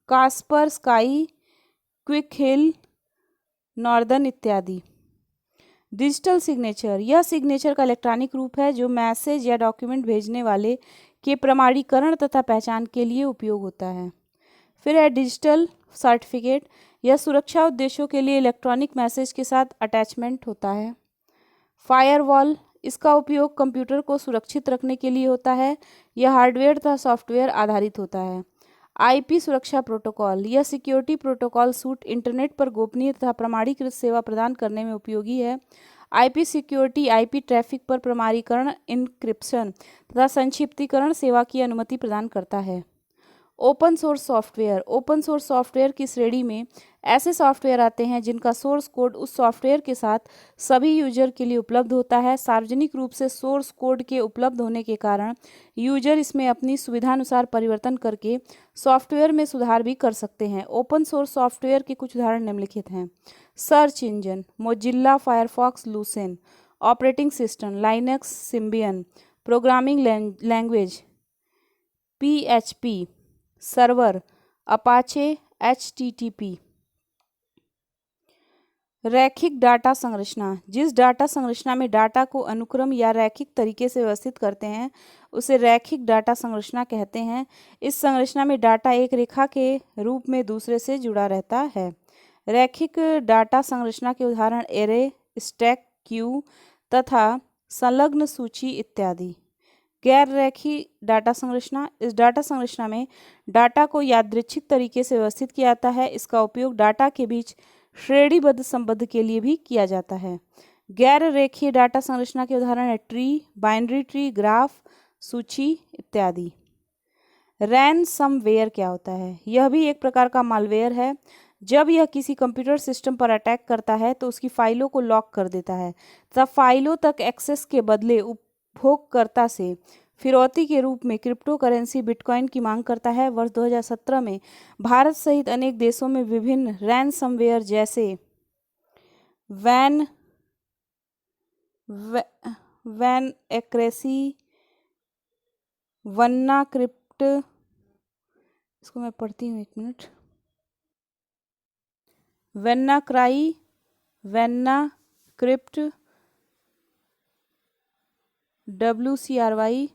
Kaspersky, Quick Heal, northern इत्यादि। डिजिटल सिग्नेचर, यह सिग्नेचर का इलेक्ट्रॉनिक रूप है जो मैसेज या डॉक्यूमेंट भेजने वाले के प्रमाणीकरण तथा पहचान के लिए उपयोग होता है। फिर है डिजिटल सर्टिफिकेट, यह सुरक्षा उद्देश्यों के लिए इलेक्ट्रॉनिक मैसेज के साथ अटैचमेंट होता है। फायरवॉल, इसका उपयोग कंप्यूटर को सुरक्षित रखने के लिए होता है। यह हार्डवेयर तथा सॉफ्टवेयर आधारित होता है। आईपी सुरक्षा प्रोटोकॉल, यह सिक्योरिटी प्रोटोकॉल सूट इंटरनेट पर गोपनीय तथा प्रमाणीकृत सेवा प्रदान करने में उपयोगी है। आईपी सिक्योरिटी आईपी ट्रैफिक पर प्रमाणीकरण, इनक्रिप्शन तथा संक्षिप्तीकरण सेवा की अनुमति प्रदान करता है। Open source software, open source software की श्रेणी में ऐसे सॉफ्टवेयर आते हैं जिनका सोर्स कोड उस सॉफ्टवेयर के साथ सभी यूजर के लिए उपलब्ध होता है। सार्वजनिक रूप से सोर्स कोड के उपलब्ध होने के कारण यूजर इसमें अपनी सुविधानुसार परिवर्तन करके सॉफ्टवेयर में सुधार भी कर सकते हैं। ओपन सोर्स सॉफ्टवेयर के कुछ उदाहरण निम्नलिखित हैं। Search engine Mozilla Firefox, Lucene. Operating system Linux, Symbian. Programming language PHP। Server Apache, HTTP। रैखिक डाटा संरचना, जिस डाटा संरचना में डाटा को अनुक्रम या रैखिक तरीके से व्यवस्थित करते हैं उसे रैखिक डाटा संरचना कहते हैं। इस संरचना में डाटा एक रेखा के रूप में दूसरे से जुड़ा रहता है। रैखिक डाटा संरचना के उदाहरण एरे, स्टैक, क्यू तथा संलग्न सूची इत्यादि। गैर रेखीय डाटा संरचना, इस डाटा संरचना में डाटा को यादृच्छिक तरीके से व्यवस्थित किया जाता है। इसका उपयोग डाटा के बीच श्रेणीबद्ध संबंध के लिए भी किया जाता है। गैर रेखीय डाटा संरचना के उदाहरण है ट्री, बाइनरी ट्री, ग्राफ, सूची इत्यादि। रैनसमवेयर क्या होता है? यह भी एक प्रकार का मालवेयर है। जब यह किसी कंप्यूटर सिस्टम पर अटैक करता है तो उसकी फाइलों को लॉक कर देता है तथा फाइलों तक एक्सेस के बदले उपयोगकर्ता से फिरौती के रूप में क्रिप्टो करेंसी बिटकॉइन की मांग करता है। वर्ष 2017 में भारत सहित अनेक देशों में विभिन्न रैनसमवेयर जैसे वैन एक्रेसी, वन्नाक्रिप्ट, इसको मैं पढ़ती हूँ, एक मिनट। वेन्नाक्राई, वेन्नाक्रिप्ट, WCRY,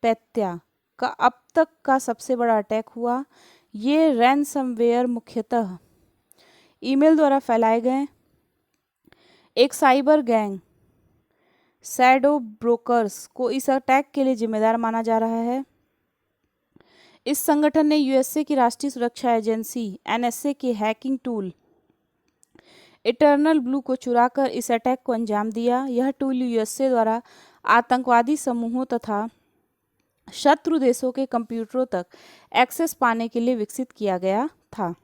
पैत्या का अब तक का सबसे बड़ा अटैक हुआ। ये रैनसमवेयर मुख्यतः ईमेल द्वारा फैलाए गए। एक साइबर गैंग शैडो ब्रोकर्स को इस अटैक के लिए जिम्मेदार माना जा रहा है। इस संगठन ने USA की राष्ट्रीय सुरक्षा एजेंसी NSA के हैकिंग टूल इटर्नल ब्लू को चुराकर इस अटैक को अंजाम दिया। यह टूल USA द्वारा आतंकवादी समूहों तथा शत्रु देशों के कंप्यूटरों तक एक्सेस पाने के लिए विकसित किया गया था।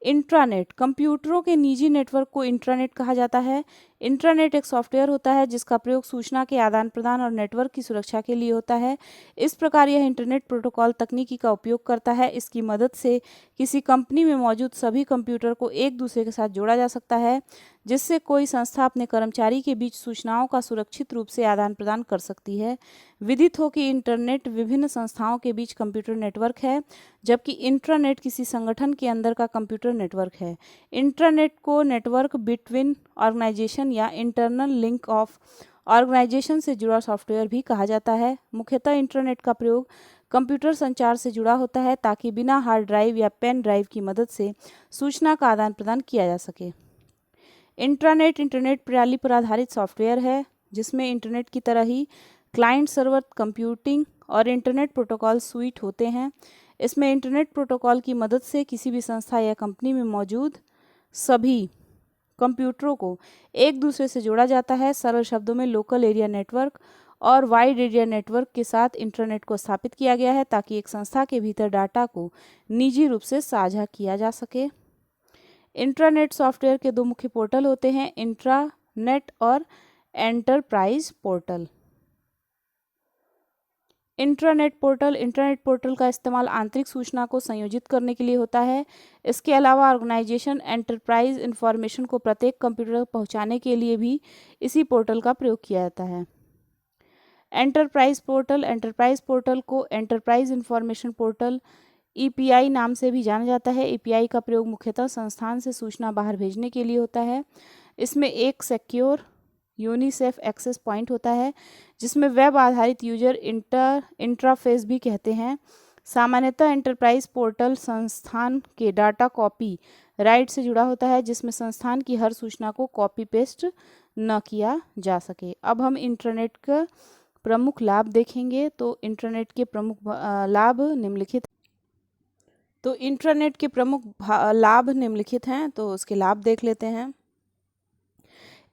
इंट्रानेट, कंप्यूटरों के निजी नेटवर्क को इंट्रानेट कहा जाता है। इंट्रानेट एक सॉफ्टवेयर होता है जिसका प्रयोग सूचना के आदान प्रदान और नेटवर्क की सुरक्षा के लिए होता है। इस प्रकार यह इंटरनेट प्रोटोकॉल तकनीकी का उपयोग करता है। इसकी मदद से किसी कंपनी में मौजूद सभी कंप्यूटर को एक दूसरे के साथ जोड़ा जा सकता है, जिससे कोई संस्था अपने कर्मचारी के बीच सूचनाओं का सुरक्षित रूप से आदान प्रदान कर सकती है। विदित हो कि इंटरनेट विभिन्न संस्थाओं के बीच कंप्यूटर नेटवर्क है, जबकि इंट्रानेट किसी संगठन के अंदर का कंप्यूटर नेटवर्क है। इंट्रानेट को नेटवर्क बिटवीन ऑर्गेनाइजेशन या इंटरनल लिंक ऑफ ऑर्गेनाइजेशन से जुड़ा सॉफ्टवेयर भी कहा जाता है। मुख्यतः इंटरनेट का प्रयोग कंप्यूटर संचार से जुड़ा होता है ताकि बिना हार्ड ड्राइव या पेन ड्राइव की मदद से सूचना का आदान प्रदान किया जा सके। इंट्रानेट इंटरनेट प्रणाली पर आधारित सॉफ्टवेयर है जिसमें इंटरनेट की तरह ही क्लाइंट सर्वर कंप्यूटिंग और इंटरनेट प्रोटोकॉल स्वीट होते हैं। इसमें इंटरनेट प्रोटोकॉल की मदद से किसी भी संस्था या कंपनी में मौजूद सभी कंप्यूटरों को एक दूसरे से जोड़ा जाता है। सरल शब्दों में लोकल एरिया नेटवर्क और वाइड एरिया नेटवर्क के साथ इंटरनेट को स्थापित किया गया है ताकि एक संस्था के भीतर डाटा को निजी रूप से साझा किया जा सके। इंट्रानेट सॉफ्टवेयर के दो मुख्य पोर्टल होते हैं, इंट्रानेट और एंटरप्राइज पोर्टल। इंट्रानेट पोर्टल का इस्तेमाल आंतरिक सूचना को संयोजित करने के लिए होता है। इसके अलावा ऑर्गेनाइजेशन एंटरप्राइज इंफॉर्मेशन को प्रत्येक कंप्यूटर तक पहुंचाने के लिए भी इसी पोर्टल का प्रयोग किया जाता है। एंटरप्राइज पोर्टल को एंटरप्राइज इंफॉर्मेशन पोर्टल ईपीआई नाम से भी जाना जाता है। ईपीआई का प्रयोग मुख्यतः संस्थान से सूचना बाहर भेजने के लिए होता है। इसमें एक सिक्योर यूनिसेफ एक्सेस पॉइंट होता है जिसमें वेब आधारित यूजर इंटरफेस भी कहते हैं। सामान्यतः एंटरप्राइज पोर्टल संस्थान के डाटा कॉपी राइट से जुड़ा होता है जिसमें संस्थान की हर सूचना को कॉपी पेस्ट न किया जा सके। अब हम इंटरनेट का प्रमुख लाभ देखेंगे। तो इंटरनेट के प्रमुख लाभ निम्नलिखित हैं। तो उसके लाभ देख लेते हैं।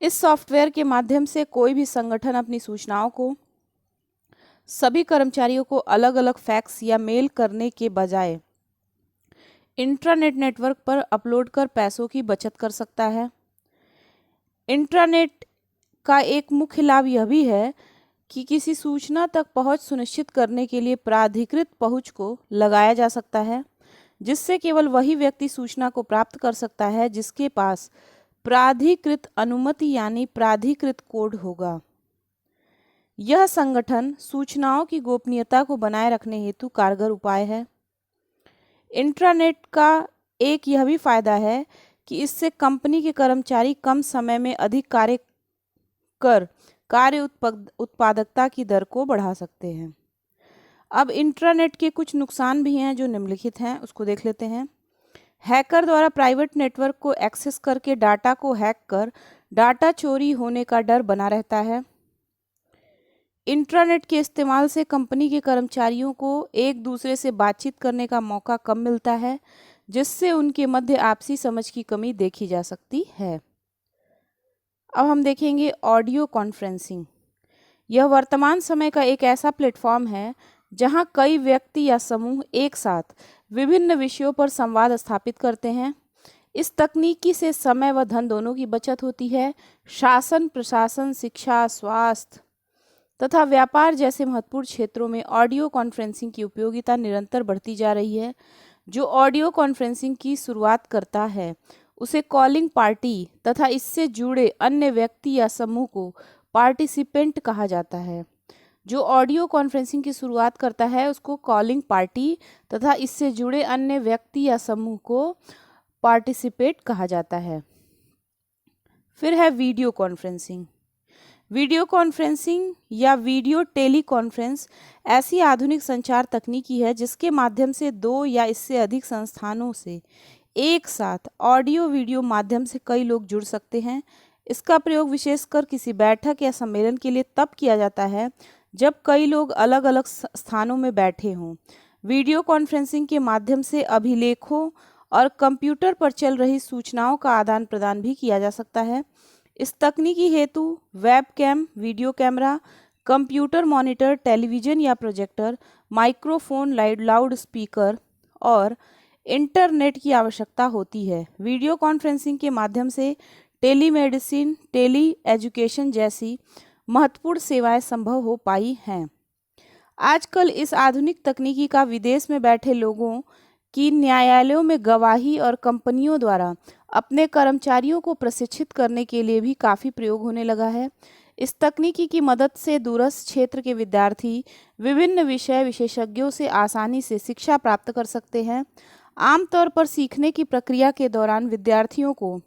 इस सॉफ्टवेयर के माध्यम से कोई भी संगठन अपनी सूचनाओं को सभी कर्मचारियों को अलग अलग फैक्स या मेल करने के बजाय इंट्रानेट नेटवर्क पर अपलोड कर पैसों की बचत कर सकता है। इंट्रानेट का एक मुख्य लाभ यह भी है कि किसी सूचना तक पहुंच सुनिश्चित करने के लिए प्राधिकृत पहुंच को लगाया जा सकता है जिससे केवल वही व्यक्ति सूचना को प्राप्त कर सकता है जिसके पास प्राधिकृत अनुमति यानी प्राधिकृत कोड होगा। यह संगठन सूचनाओं की गोपनीयता को बनाए रखने हेतु कारगर उपाय है। इंट्रानेट का एक यह भी फायदा है कि इससे कंपनी के कर्मचारी कम समय में अधिक कार्य उत्पादकता की दर को बढ़ा सकते हैं। अब इंट्रानेट के कुछ नुकसान भी हैं जो निम्नलिखित हैं, उसको देख लेते हैं। हैकर द्वारा प्राइवेट नेटवर्क को एक्सेस करके डाटा को हैक कर डाटा चोरी होने का डर बना रहता है। इंट्रानेट के इस्तेमाल से कंपनी के कर्मचारियों को एक दूसरे से बातचीत करने का मौका कम मिलता है जिससे उनके मध्य आपसी समझ की कमी देखी जा सकती है। अब हम देखेंगे ऑडियो कॉन्फ्रेंसिंग। यह वर्तमान समय का एक ऐसा प्लेटफॉर्म है जहां कई व्यक्ति या समूह एक साथ विभिन्न विषयों पर संवाद स्थापित करते हैं। इस तकनीकी से समय व धन दोनों की बचत होती है। शासन, प्रशासन, शिक्षा, स्वास्थ्य तथा व्यापार जैसे महत्वपूर्ण क्षेत्रों में ऑडियो कॉन्फ्रेंसिंग की उपयोगिता निरंतर बढ़ती जा रही है। जो ऑडियो कॉन्फ्रेंसिंग की शुरुआत करता है उसे कॉलिंग पार्टी तथा इससे जुड़े अन्य व्यक्ति या समूह को पार्टिसिपेंट कहा जाता है। जो ऑडियो कॉन्फ्रेंसिंग की शुरुआत करता है उसको कॉलिंग पार्टी तथा इससे जुड़े अन्य व्यक्ति या समूह को पार्टिसिपेट कहा जाता है। फिर है वीडियो कॉन्फ्रेंसिंग। वीडियो कॉन्फ्रेंसिंग या वीडियो टेलीकॉन्फ्रेंस ऐसी आधुनिक संचार तकनीकी है जिसके माध्यम से दो या इससे अधिक संस्थानों से एक साथ ऑडियो वीडियो माध्यम से कई लोग जुड़ सकते हैं। इसका प्रयोग विशेषकर किसी बैठक या सम्मेलन के लिए तब किया जाता है जब कई लोग अलग अलग स्थानों में बैठे हों। वीडियो कॉन्फ्रेंसिंग के माध्यम से अभिलेखों और कंप्यूटर पर चल रही सूचनाओं का आदान प्रदान भी किया जा सकता है। इस तकनीकी हेतु webcam, video camera, computer monitor, television या प्रोजेक्टर, माइक्रोफोन, लाउड स्पीकर और इंटरनेट की आवश्यकता होती है। वीडियो कॉन्फ्रेंसिंग के माध्यम से टेलीमेडिसिन, टेली एजुकेशन जैसी महत्वपूर्ण सेवाएं संभव हो पाई हैं। आजकल इस आधुनिक तकनीकी का विदेश में बैठे लोगों की न्यायालयों में गवाही और कंपनियों द्वारा अपने कर्मचारियों को प्रशिक्षित करने के लिए भी काफ़ी प्रयोग होने लगा है। इस तकनीकी की मदद से दूरस्थ क्षेत्र के विद्यार्थी विभिन्न विषय विशेषज्ञों से आसानी से शिक्षा प्राप्त कर सकते हैं। आमतौर पर सीखने की प्रक्रिया के दौरान विद्यार्थियों को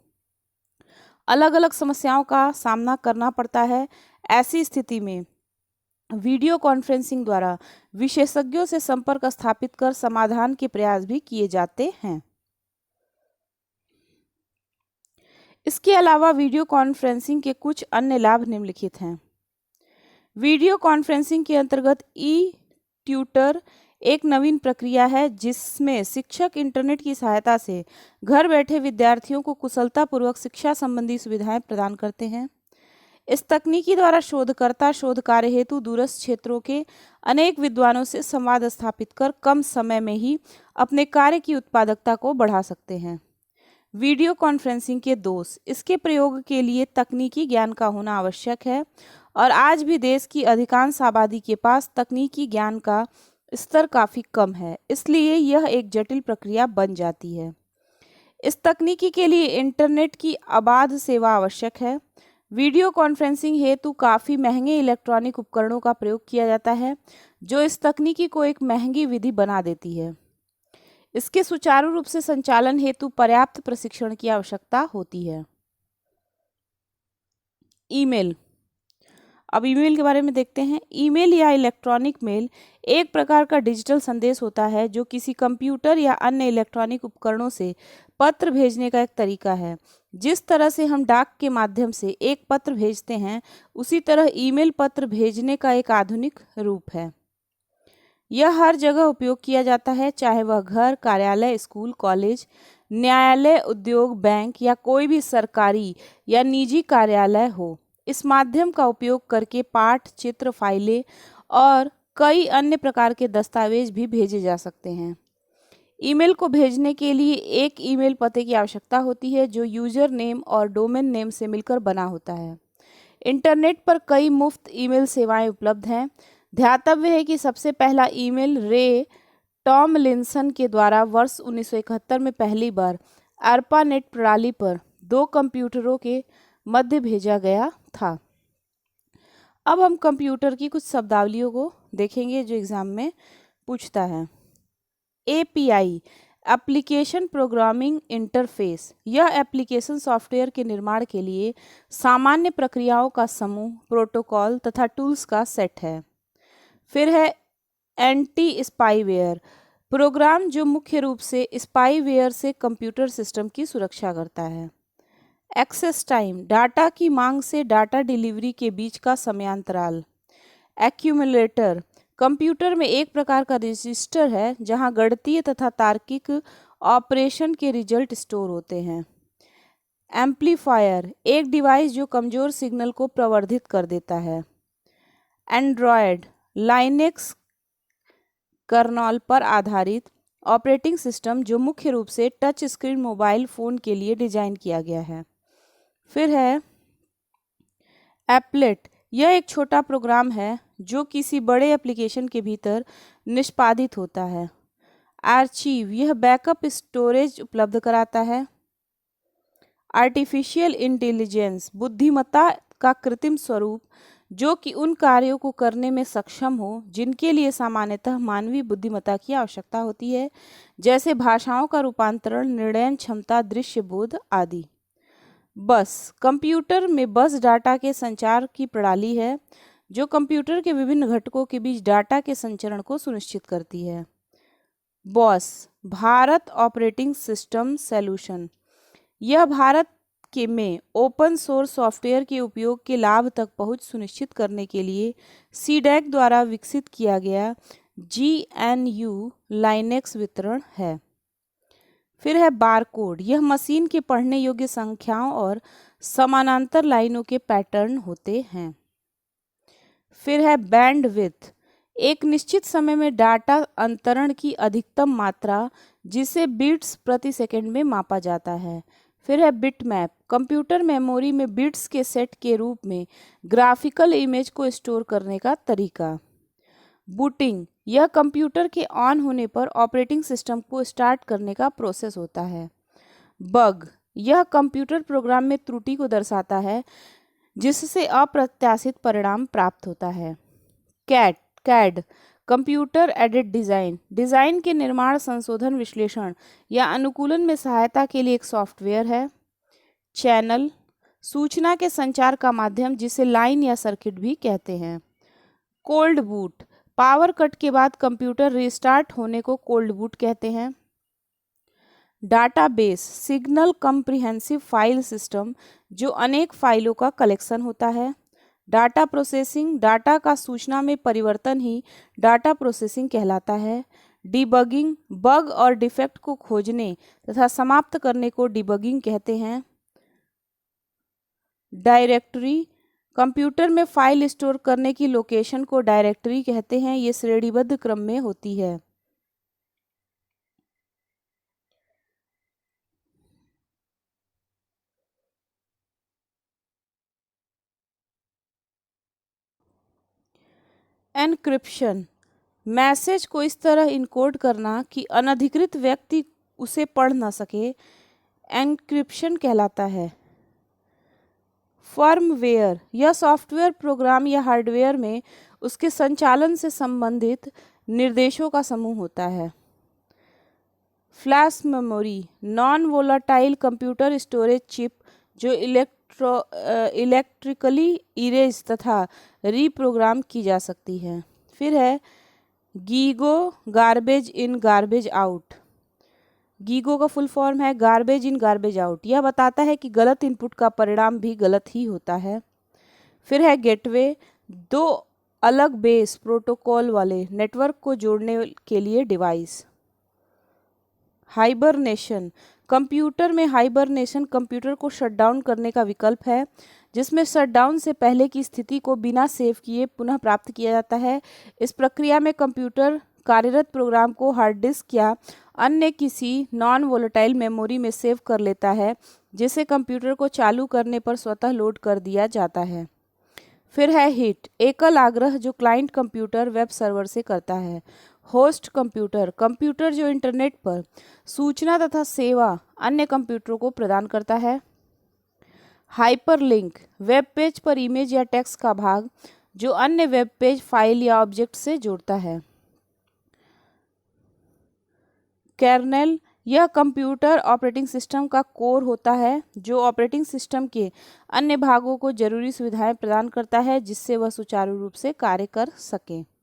अलग अलग समस्याओं का सामना करना पड़ता है। ऐसी स्थिति में वीडियो कॉन्फ्रेंसिंग द्वारा विशेषज्ञों से संपर्क स्थापित कर समाधान के प्रयास भी किए जाते हैं। इसके अलावा वीडियो कॉन्फ्रेंसिंग के कुछ अन्य लाभ निम्नलिखित हैं। वीडियो कॉन्फ्रेंसिंग के अंतर्गत ई ट्यूटर एक नवीन प्रक्रिया है जिसमें शिक्षक इंटरनेट की सहायता से घर बैठे विद्यार्थियों को कुशलतापूर्वक शिक्षा संबंधी सुविधाएं प्रदान करते हैं। इस तकनीकी द्वारा शोधकर्ता शोध कार्य हेतु दूरस्थ क्षेत्रों के अनेक विद्वानों से संवाद स्थापित कर कम समय में ही अपने कार्य की उत्पादकता को बढ़ा सकते हैं। वीडियो कॉन्फ्रेंसिंग के दोष। इसके प्रयोग के लिए तकनीकी ज्ञान का होना आवश्यक है और आज भी देश की अधिकांश आबादी के पास तकनीकी ज्ञान का स्तर काफ़ी कम है, इसलिए यह एक जटिल प्रक्रिया बन जाती है। इस तकनीकी के लिए इंटरनेट की अबाध सेवा आवश्यक है। वीडियो कॉन्फ्रेंसिंग हेतु काफ़ी महंगे इलेक्ट्रॉनिक उपकरणों का प्रयोग किया जाता है, जो इस तकनीकी को एक महंगी विधि बना देती है। इसके सुचारू रूप से संचालन हेतु पर्याप्त प्रशिक्षण की आवश्यकता होती है। ईमेल। अब ईमेल के बारे में देखते हैं। ईमेल या इलेक्ट्रॉनिक मेल एक प्रकार का डिजिटल संदेश होता है जो किसी कंप्यूटर या अन्य इलेक्ट्रॉनिक उपकरणों से पत्र भेजने का एक तरीका है। जिस तरह से हम डाक के माध्यम से एक पत्र भेजते हैं, उसी तरह ईमेल पत्र भेजने का एक आधुनिक रूप है। यह हर जगह उपयोग किया जाता है, चाहे वह घर, कार्यालय, स्कूल, कॉलेज, न्यायालय, उद्योग, बैंक या कोई भी सरकारी या निजी कार्यालय हो। इस माध्यम का उपयोग करके पाठ, चित्र, फाइलें और कई अन्य प्रकार के दस्तावेज भी भेजे जा सकते हैं। ईमेल को भेजने के लिए एक ईमेल पते की आवश्यकता होती है जो यूजर नेम और डोमेन नेम से मिलकर बना होता है। इंटरनेट पर कई मुफ्त ईमेल सेवाएं उपलब्ध हैं। ध्यातव्य है कि सबसे पहला ईमेल रे टॉमलिंसन के द्वारा वर्ष 1971 में पहली बार ARPANET प्रणाली पर 2 कंप्यूटरों के मध्य भेजा गया था। अब हम कंप्यूटर की कुछ शब्दावलियों को देखेंगे जो एग्जाम में पूछता है। API एप्लीकेशन प्रोग्रामिंग इंटरफेस, यह एप्लीकेशन सॉफ्टवेयर के निर्माण के लिए सामान्य प्रक्रियाओं का समूह, प्रोटोकॉल तथा टूल्स का सेट है। फिर है एंटी स्पाईवेयर, प्रोग्राम जो मुख्य रूप से स्पाईवेयर से कंप्यूटर सिस्टम की सुरक्षा करता है। एक्सेस टाइम, डाटा की मांग से डाटा डिलीवरी के बीच का समयांतराल। एक्यूमुलेटर, कंप्यूटर में एक प्रकार का रजिस्टर है जहां गणितीय तथा तार्किक ऑपरेशन के रिजल्ट स्टोर होते हैं। एम्पलीफायर, एक डिवाइस जो कमजोर सिग्नल को प्रवर्धित कर देता है। एंड्रॉयड, लाइनेक्स कर्नल पर आधारित ऑपरेटिंग सिस्टम जो मुख्य रूप से टच स्क्रीन मोबाइल फ़ोन के लिए डिज़ाइन किया गया है। फिर है एप्लेट, यह एक छोटा प्रोग्राम है जो किसी बड़े एप्लीकेशन के भीतर निष्पादित होता है। आर्चीव, यह बैकअप स्टोरेज उपलब्ध कराता है। आर्टिफिशियल इंटेलिजेंस, बुद्धिमत्ता का कृत्रिम स्वरूप जो कि उन कार्यों को करने में सक्षम हो जिनके लिए सामान्यतः मानवीय बुद्धिमत्ता की आवश्यकता होती है, जैसे भाषाओं का रूपांतरण, निर्णय क्षमता, दृश्य बोध आदि। बस, कंप्यूटर में बस डाटा के संचार की प्रणाली है जो कंप्यूटर के विभिन्न घटकों के बीच डाटा के संचरण को सुनिश्चित करती है। Boss, Bharat operating system solution, यह भारत के में ओपन सोर्स सॉफ्टवेयर के उपयोग के लाभ तक पहुंच सुनिश्चित करने के लिए सीडैक द्वारा विकसित किया गया GNU लाइनेक्स वितरण है। फिर है बारकोड, यह मशीन के पढ़ने योग्य संख्याओं और समानांतर लाइनों के पैटर्न होते हैं। फिर है बैंडविड्थ, एक निश्चित समय में डाटा अंतरण की अधिकतम मात्रा जिसे बिट्स प्रति सेकंड में मापा जाता है। फिर है बिटमैप, कंप्यूटर मेमोरी में बिट्स के सेट के रूप में ग्राफिकल इमेज को स्टोर करने का तरीका। बूटिंग, यह कंप्यूटर के ऑन होने पर ऑपरेटिंग सिस्टम को स्टार्ट करने का प्रोसेस होता है। बग, यह कंप्यूटर प्रोग्राम में त्रुटि को दर्शाता है जिससे अप्रत्याशित परिणाम प्राप्त होता है। CAD, computer aided design, design के निर्माण, संशोधन, विश्लेषण या अनुकूलन में सहायता के लिए एक सॉफ्टवेयर है। चैनल, सूचना के संचार का माध्यम जिसे लाइन या सर्किट भी कहते हैं। कोल्ड बूट, पावर कट के बाद कंप्यूटर रिस्टार्ट होने को कोल्ड बूट कहते हैं। Database, signal comprehensive file system जो अनेक फाइलों का कलेक्शन होता है। डाटा प्रोसेसिंग, डाटा का सूचना में परिवर्तन ही डाटा प्रोसेसिंग कहलाता है। डिबगिंग, बग और डिफेक्ट को खोजने तथा समाप्त करने को डिबगिंग कहते हैं। डायरेक्टरी, कंप्यूटर में फाइल स्टोर करने की लोकेशन को डायरेक्टरी कहते हैं। ये श्रेणीबद्ध क्रम में होती है। एन्क्रिप्शन, मैसेज को इस तरह इनकोड करना कि अनधिकृत व्यक्ति उसे पढ़ न सके, एन्क्रिप्शन कहलाता है। फर्मवेयर, यह सॉफ्टवेयर प्रोग्राम या हार्डवेयर में उसके संचालन से संबंधित निर्देशों का समूह होता है। Flash memory, non volatile computer storage chip जो इलेक्ट्रिकली इरेज तथा रीप्रोग्राम की जा सकती है। फिर है GIGO, garbage in garbage out. GIGO का फुल फॉर्म है गार्बेज इन गार्बेज आउट। यह बताता है कि गलत इनपुट का परिणाम भी गलत ही होता है। फिर है गेटवे, दो अलग बेस प्रोटोकॉल वाले नेटवर्क को जोड़ने के लिए डिवाइस। हाइबरनेशन, कंप्यूटर में हाइबरनेशन कंप्यूटर को शटडाउन करने का विकल्प है जिसमें शटडाउन से पहले की स्थिति को बिना सेव किए पुनः प्राप्त किया जाता है। इस प्रक्रिया में कंप्यूटर कार्यरत प्रोग्राम को हार्ड डिस्क या अन्य किसी नॉन वोलेटाइल मेमोरी में सेव कर लेता है जिसे कंप्यूटर को चालू करने पर स्वतः लोड कर दिया जाता है। फिर है हिट, एकल आग्रह जो क्लाइंट कंप्यूटर वेब सर्वर से करता है। होस्ट कंप्यूटर, कंप्यूटर जो इंटरनेट पर सूचना तथा सेवा अन्य कंप्यूटरों को प्रदान करता है। हाइपरलिंक, वेब पेज पर इमेज या टेक्स्ट का भाग जो अन्य वेब पेज, फाइल या ऑब्जेक्ट से जोड़ता है। कर्नेल, यह कंप्यूटर ऑपरेटिंग सिस्टम का कोर होता है जो ऑपरेटिंग सिस्टम के अन्य भागों को जरूरी सुविधाएं प्रदान करता है जिससे वह सुचारू रूप से कार्य कर सके।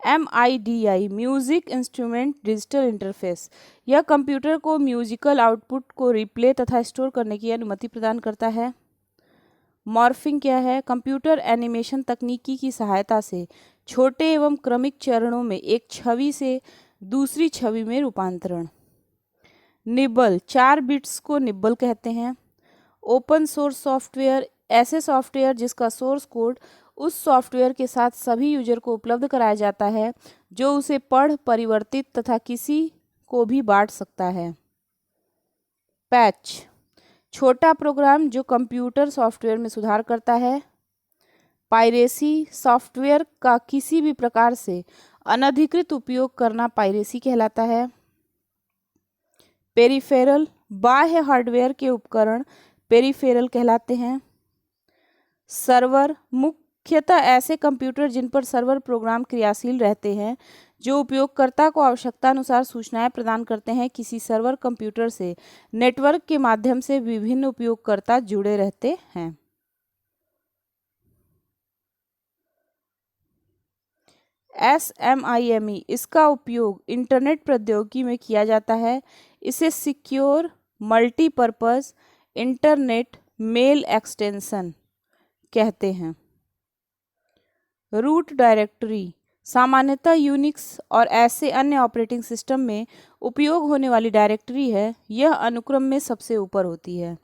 MIDI, music instrument digital interface, यह कंप्यूटर को म्यूजिकल आउटपुट को रिप्ले तथा स्टोर करने की अनुमति प्रदान करता है। मॉर्फिंग क्या है? कंप्यूटर एनिमेशन तकनीकी की सहायता से छोटे एवं क्रमिक चरणों में एक छवि से दूसरी छवि में रूपांतरण। निबल, 4 बिट्स को निबल कहते हैं। ओपन सोर्स सॉफ्टवेयर, ऐसे सॉफ्टवेयर जिसका सोर्स कोड उस सॉफ्टवेयर के साथ सभी यूजर को उपलब्ध कराया जाता है जो उसे पढ़, परिवर्तित तथा किसी को भी बांट सकता है। पैच, छोटा प्रोग्राम जो कंप्यूटर सॉफ्टवेयर में सुधार करता है। पायरेसी, सॉफ्टवेयर का किसी भी प्रकार से अनधिकृत उपयोग करना पायरेसी कहलाता है। पेरिफेरल, बाह्य हार्डवेयर के उपकरण पेरिफेरल कहलाते हैं। सर्वर, मुख्यतः ऐसे कंप्यूटर जिन पर सर्वर प्रोग्राम क्रियाशील रहते हैं जो उपयोगकर्ता को आवश्यकता अनुसार सूचनाएं प्रदान करते हैं। किसी सर्वर कंप्यूटर से नेटवर्क के माध्यम से विभिन्न उपयोगकर्ता जुड़े रहते हैं। SMIME, इसका उपयोग इंटरनेट प्रौद्योगिकी में किया जाता है। इसे secure multipurpose internet mail extension कहते हैं। रूट डायरेक्टरी, सामान्यतः यूनिक्स और ऐसे अन्य ऑपरेटिंग सिस्टम में उपयोग होने वाली डायरेक्टरी है। यह अनुक्रम में सबसे ऊपर होती है।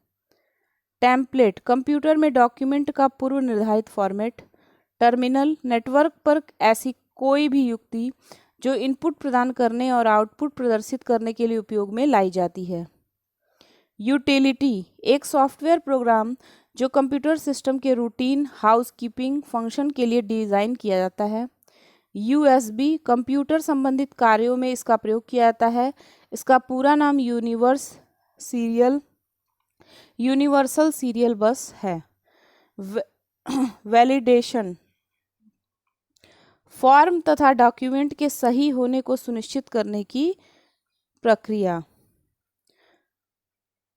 टेम्पलेट, कंप्यूटर में डॉक्यूमेंट का पूर्व निर्धारित फॉर्मेट। टर्मिनल, नेटवर्क पर ऐसी कोई भी युक्ति जो इनपुट प्रदान करने और आउटपुट प्रदर्शित करने के लिए उपयोग में लाई जाती है। यूटिलिटी, एक सॉफ्टवेयर प्रोग्राम जो कंप्यूटर सिस्टम के रूटीन हाउसकीपिंग फंक्शन के लिए डिज़ाइन किया जाता है। USB, कंप्यूटर संबंधित कार्यों में इसका प्रयोग किया जाता है। इसका पूरा नाम यूनिवर्सल सीरियल बस है। वैलिडेशन, फॉर्म तथा डॉक्यूमेंट के सही होने को सुनिश्चित करने की प्रक्रिया।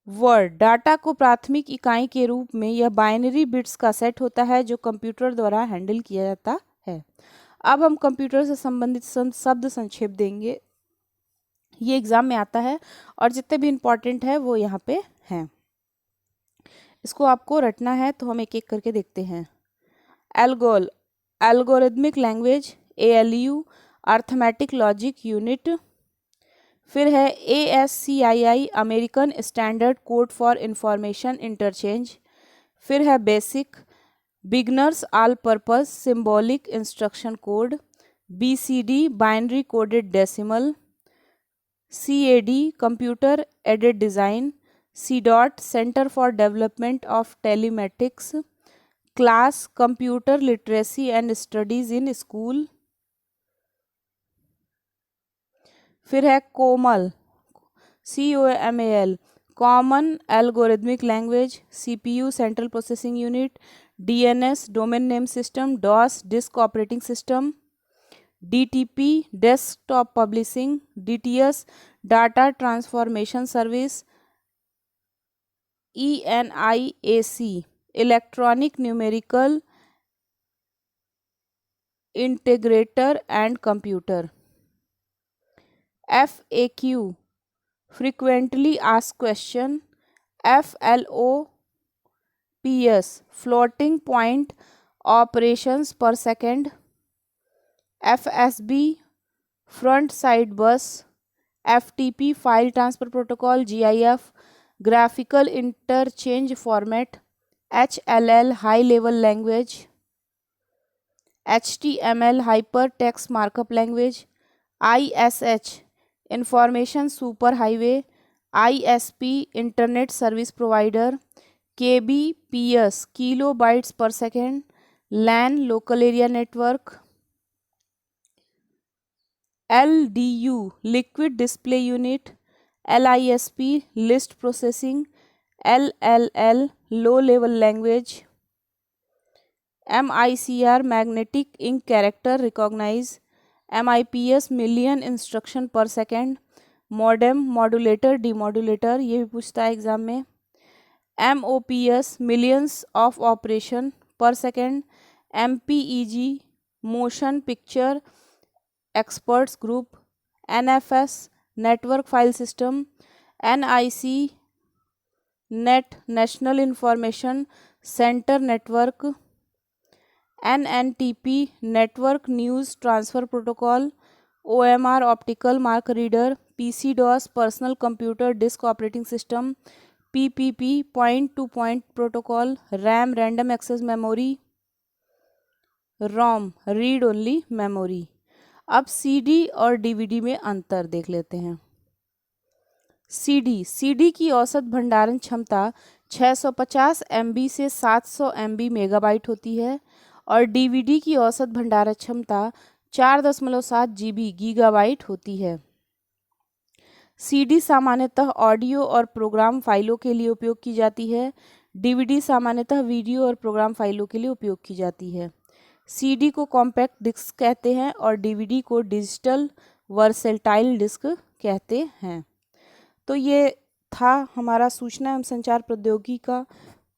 वर्ड, डाटा को प्राथमिक इकाई के रूप में यह बाइनरी बिट्स का सेट होता है जो कंप्यूटर द्वारा हैंडल किया जाता है। अब हम कंप्यूटर से संबंधित शब्द संक्षेप देंगे। ये एग्जाम में आता है और जितने भी इम्पोर्टेंट है वो यहाँ पे हैं। इसको आपको रटना है तो हम एक एक करके देखते हैं। Algorithmic language, ALU, arithmetic logic unit. फिर है ASCII, American standard code for information interchange. फिर है basic, beginners all purpose symbolic instruction code. BCD, binary coded decimal. CAD, computer aided design. CDOT, centre for Development of telematics. Class, computer literacy and studies in school. फिर है कोमल, COMAL, common algorithmic language, CPU central processing unit, DNS domain name system, DOS disc operating system, DTP desktop publishing, DTS data transformation service, ENIAC electronic numerical integrator and computer, FAQ frequently asked question, FLOPS floating point operations per second, FSB front side bus, FTP file transfer protocol, GIF graphical interchange format, HLL high level language, HTML hypertext markup language, ISH information superhighway, ISP internet service provider, KBPS kilobytes per second, LAN local area network, LDU liquid display unit, LISP list processing, LLL low level language, MICR magnetic ink character recognize, MIPS million instruction per second, modem modulator demodulator ये भी पूछता है exam में, MOPS millions of operation per second, MPEG motion picture experts group, NFS network file system, NIC net national information center network, NNTP network news transfer protocol, OMR optical mark reader, PC-DOS personal computer disk operating system, PPP point to point protocol, RAM random access memory, ROM read only memory. अब CD और DVD में अंतर देख लेते हैं। CD की औसत भंडारण क्षमता 650 MB से 700 MB मेगाबाइट होती है और DVD की औसत भंडारण क्षमता 4.7 GB गीगाबाइट होती है। CD सामान्यतः ऑडियो और प्रोग्राम फाइलों के लिए उपयोग की जाती है। DVD सामान्यतः वीडियो और प्रोग्राम फाइलों के लिए उपयोग की जाती है। CD को कॉम्पैक्ट डिस्क कहते हैं और DVD को डिजिटल वर्सेटाइल डिस्क कहते हैं। तो ये था हमारा सूचना एवं संचार प्रौद्योगिकी का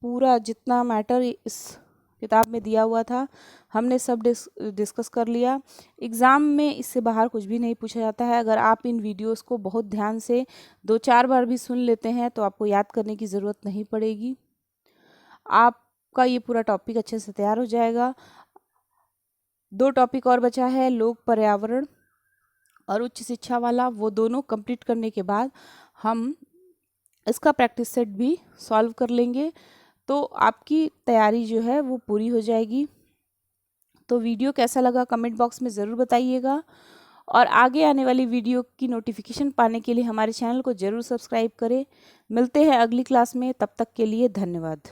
पूरा जितना मैटर इस किताब में दिया हुआ था हमने सब डिस्कस कर लिया। एग्ज़ाम में इससे बाहर कुछ भी नहीं पूछा जाता है। अगर आप इन वीडियोस को बहुत ध्यान से 2-4 बार भी सुन लेते हैं तो आपको याद करने की ज़रूरत नहीं पड़ेगी। आपका ये पूरा टॉपिक अच्छे से तैयार हो जाएगा। 2 टॉपिक और बचा है, लोक पर्यावरण और उच्च शिक्षा वाला। वो दोनों कंप्लीट करने के बाद हम इसका प्रैक्टिस सेट भी सॉल्व कर लेंगे तो आपकी तैयारी जो है वो पूरी हो जाएगी। तो वीडियो कैसा लगा कमेंट बॉक्स में ज़रूर बताइएगा और आगे आने वाली वीडियो की नोटिफिकेशन पाने के लिए हमारे चैनल को ज़रूर सब्सक्राइब करें। मिलते हैं अगली क्लास में, तब तक के लिए धन्यवाद।